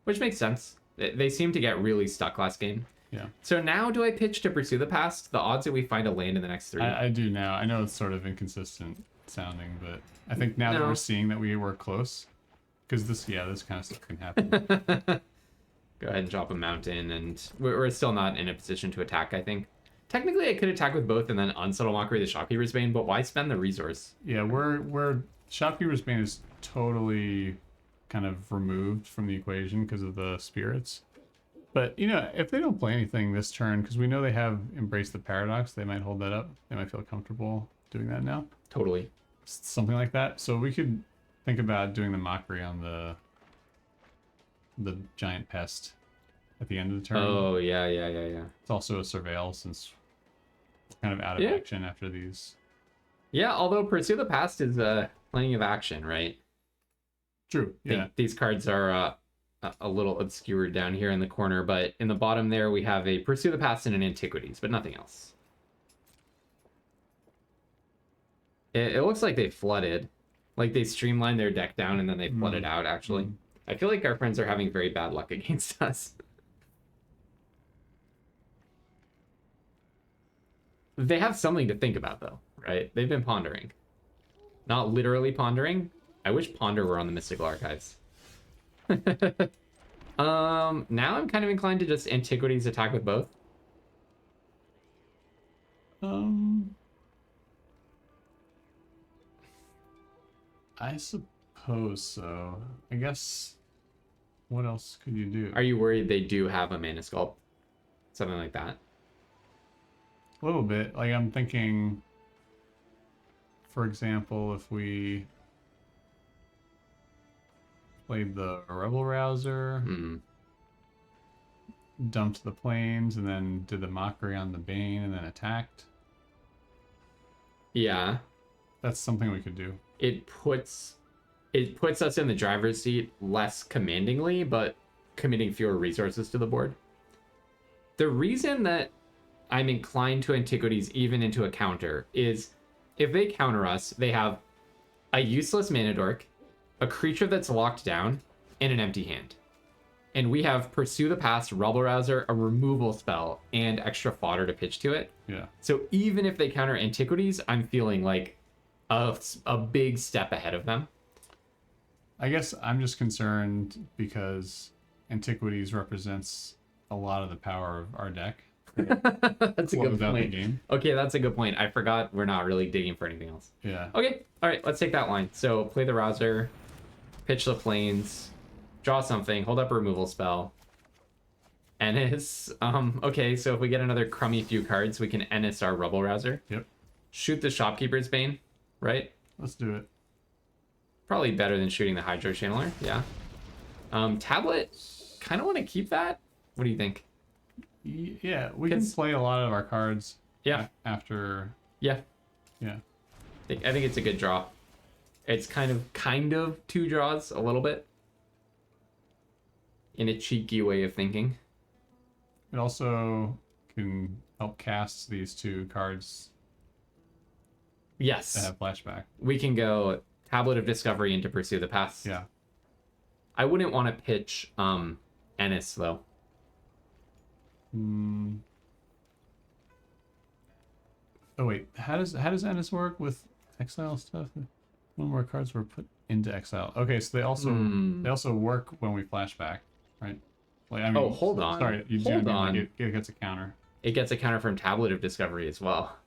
which makes sense. They seem to get really stuck last game. Yeah. So now, do I pitch to Pursue the Past? The odds that we find a land in the next 3. I do now. I know it's sort of inconsistent sounding, but I think now that we're seeing that we were close, because this kind of stuff can happen. Go ahead and drop a Mountain, and we're still not in a position to attack, I think. Technically, I could attack with both and then Unsubtle Mockery the Shopkeeper's Bane, but why spend the resource? Yeah, we're Shopkeeper's Bane is totally kind of removed from the equation because of the spirits. But, you know, if they don't play anything this turn, because we know they have Embraced the Paradox, they might hold that up. They might feel comfortable doing that now. Totally. Something like that. So we could think about doing the Mockery on the Giant Pest at the end of the turn. Oh, yeah. It's also a Surveil since we're kind of out of action after these. Yeah, although Pursue the Past is plenty of action, right? True, I think these cards are a little obscured down here in the corner, but in the bottom there we have a Pursue the Past and an Antiquities, but nothing else. It looks like they flooded. Like they streamlined their deck down and then they flooded out, actually. I feel like our friends are having very bad luck against us. They have something to think about, though, right? They've been pondering. Not literally pondering. I wish Ponder were on the Mystical Archives. Now I'm kind of inclined to just Antiquities attack with both. I suppose so. I guess, what else could you do? Are you worried they do have a Mana Sculpt? Something like that? A little bit. Like, I'm thinking, for example, if we played the Rebel Rouser, dumped the Plains, and then did the Mockery on the Bane, and then attacked. Yeah. That's something we could do. It puts us in the driver's seat less commandingly, but committing fewer resources to the board. The reason that I'm inclined to Antiquities even into a counter is if they counter us, they have a useless mana dork, a creature that's locked down, and an empty hand. And we have Pursue the Past, Rubble Rouser, a removal spell, and extra fodder to pitch to it. Yeah. So even if they counter Antiquities, I'm feeling like a big step ahead of them. I guess I'm just concerned because Antiquities represents a lot of the power of our deck. That's a good point. Game. Okay, that's a good point. I forgot we're not really digging for anything else. Yeah. Okay, all right, let's take that line. So play the Rouser, pitch the Plains, draw something, hold up a removal spell. Ennis. Okay, so if we get another crummy few cards, we can Ennis our Rubble Rouser. Yep. Shoot the Shopkeeper's Bane, right? Let's do it. Probably better than shooting the Hydro Channeler, yeah. Tablet, kind of want to keep that. What do you think? Yeah, we can play a lot of our cards. Yeah. After. Yeah. Yeah. I think it's a good draw. It's kind of two draws a little bit. In a cheeky way of thinking. It also can help cast these two cards. Yes. That have flashback. We can go Tablet of Discovery into Pursue the Past. Yeah. I wouldn't want to pitch Ennis though. Oh wait, how does Ennis work with exile stuff? One more cards were put into exile. Okay, so they also work when we flashback, right? Like I mean, oh, hold on. Sorry, you do hold mean on. like it gets a counter. It gets a counter from Tablet of Discovery as well.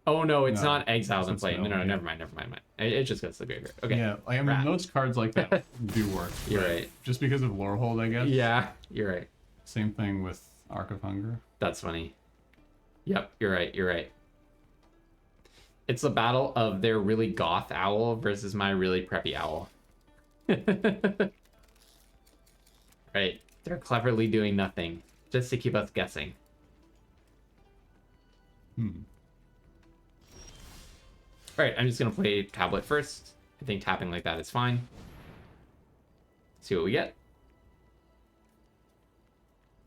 Oh no, it's not exiled and played. No, never mind. It just goes to the graveyard. Okay. Yeah, like, I mean, most cards like that do work. You're right. Just because of Lorehold, I guess. Yeah, you're right. Same thing with Arc of Hunger. That's funny. Yep, you're right. It's the battle of their really goth owl versus my really preppy owl. Right. They're cleverly doing nothing just to keep us guessing. Alright, I'm just going to play Tablet first. I think tapping like that is fine. See what we get.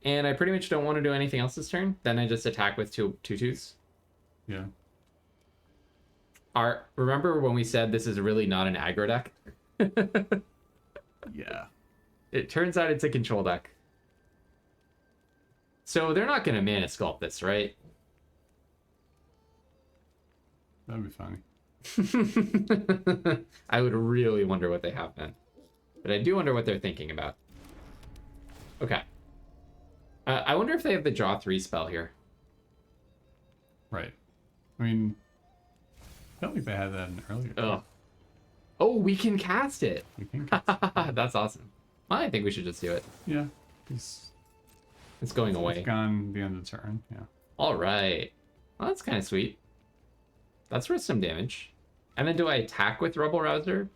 And I pretty much don't want to do anything else this turn. Then I just attack with two 2/2s. Yeah. Remember when we said this is really not an aggro deck? Yeah. It turns out it's a control deck. So they're not going to Mana Sculpt this, right? That'd be funny. I would really wonder what they have then. But I do wonder what they're thinking about. Okay. I wonder if they have the draw 3 spell here. Right. I mean, I don't think they had that in earlier. Oh. Oh, we can cast it. We can. That's awesome. Well, I think we should just do it. Yeah. It's going away. It's gone the end of the turn. Yeah. All right. Well, that's kind of sweet. That's worth some damage. And then do I attack with Rebel Rouser?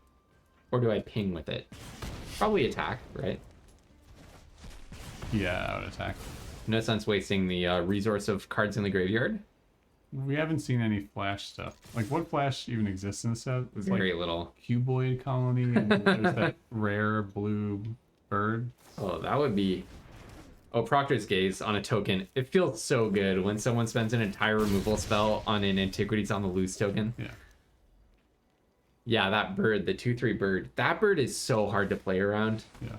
Or do I ping with it? Probably attack, right? Yeah, I would attack. No sense wasting the resource of cards in the graveyard. We haven't seen any flash stuff. Like, what flash even exists in the set? It's Very like little. Cuboid Colony, and there's that rare blue bird. Oh, that would be... Oh, Proctor's Gaze on a token. It feels so good when someone spends an entire removal spell on an Antiquities on the Loose token. Yeah. Yeah, that bird, the 2/3 bird. That bird is so hard to play around. Yeah.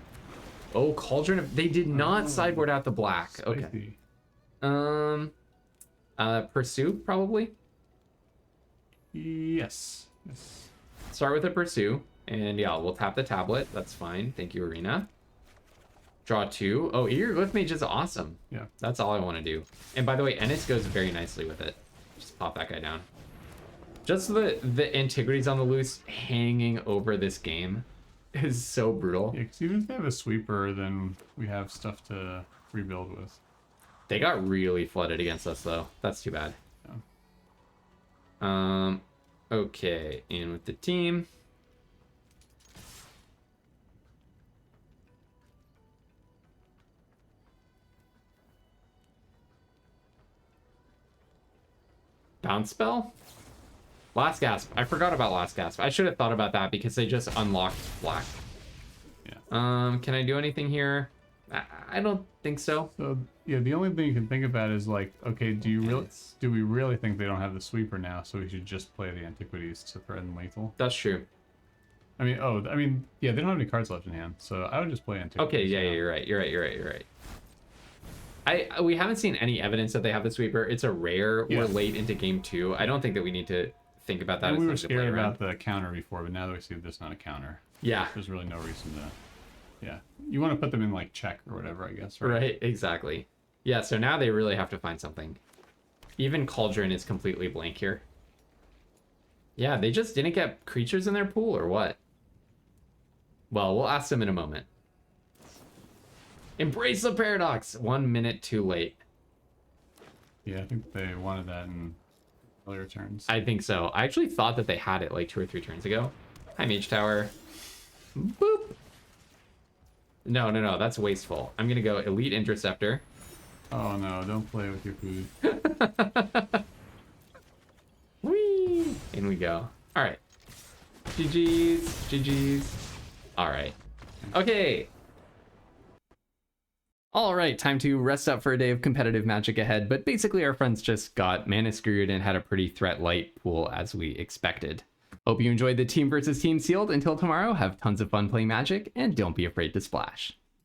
Oh, Cauldron of... They did not sideboard out the black. Spicy. Okay. Pursue, probably? Yes. Start with a Pursue. And yeah, we'll tap the tablet. That's fine. Thank you, Arena. Draw 2. Oh, Eager Glyph Mage is awesome. Yeah. That's all I want to do. And by the way, Ennis goes very nicely with it. Just pop that guy down. Just the Antiquities on the Loose hanging over this game is so brutal. Yeah, because even if they have a sweeper, then we have stuff to rebuild with. They got really flooded against us, though. That's too bad. Yeah. Okay, and with the team. Bounce spell? Last Gasp. I forgot about Last Gasp. I should have thought about that because they just unlocked black. Yeah. Can I do anything here? I don't think so. So yeah, the only thing you can think about is like, okay, do we really think they don't have the sweeper now? So we should just play the Antiquities to threaten lethal. That's true. I mean, yeah, they don't have any cards left in hand, so I would just play Antiquities. Okay, yeah, you're right. We haven't seen any evidence that they have the sweeper. It's a rare. Yeah. We're late into game 2. I don't think that we need to think about that. And as we were something to play scared around. about the counter before, but now that we see this not a counter, Yeah. there's really no reason to. Yeah, you want to put them in like check or whatever, I guess. Right. Right, exactly. Yeah, so now they really have to find something. Even Cauldron is completely blank here. Yeah, they just didn't get creatures in their pool or what? Well, we'll ask them in a moment. Embrace the paradox! 1 minute too late. Yeah, I think they wanted that in earlier turns. I think so. I actually thought that they had it like 2 or 3 turns ago. Hi, Mage Tower. Boop. No, no, no, that's wasteful. I'm gonna go Elite Interceptor. Oh no, don't play with your food. Whee! In we go. All right. GG's, GG's. All right. Okay. All right, time to rest up for a day of competitive Magic ahead, but basically our friends just got mana screwed and had a pretty threat light pool as we expected. Hope you enjoyed the team versus team sealed. Until tomorrow, have tons of fun playing Magic and don't be afraid to splash.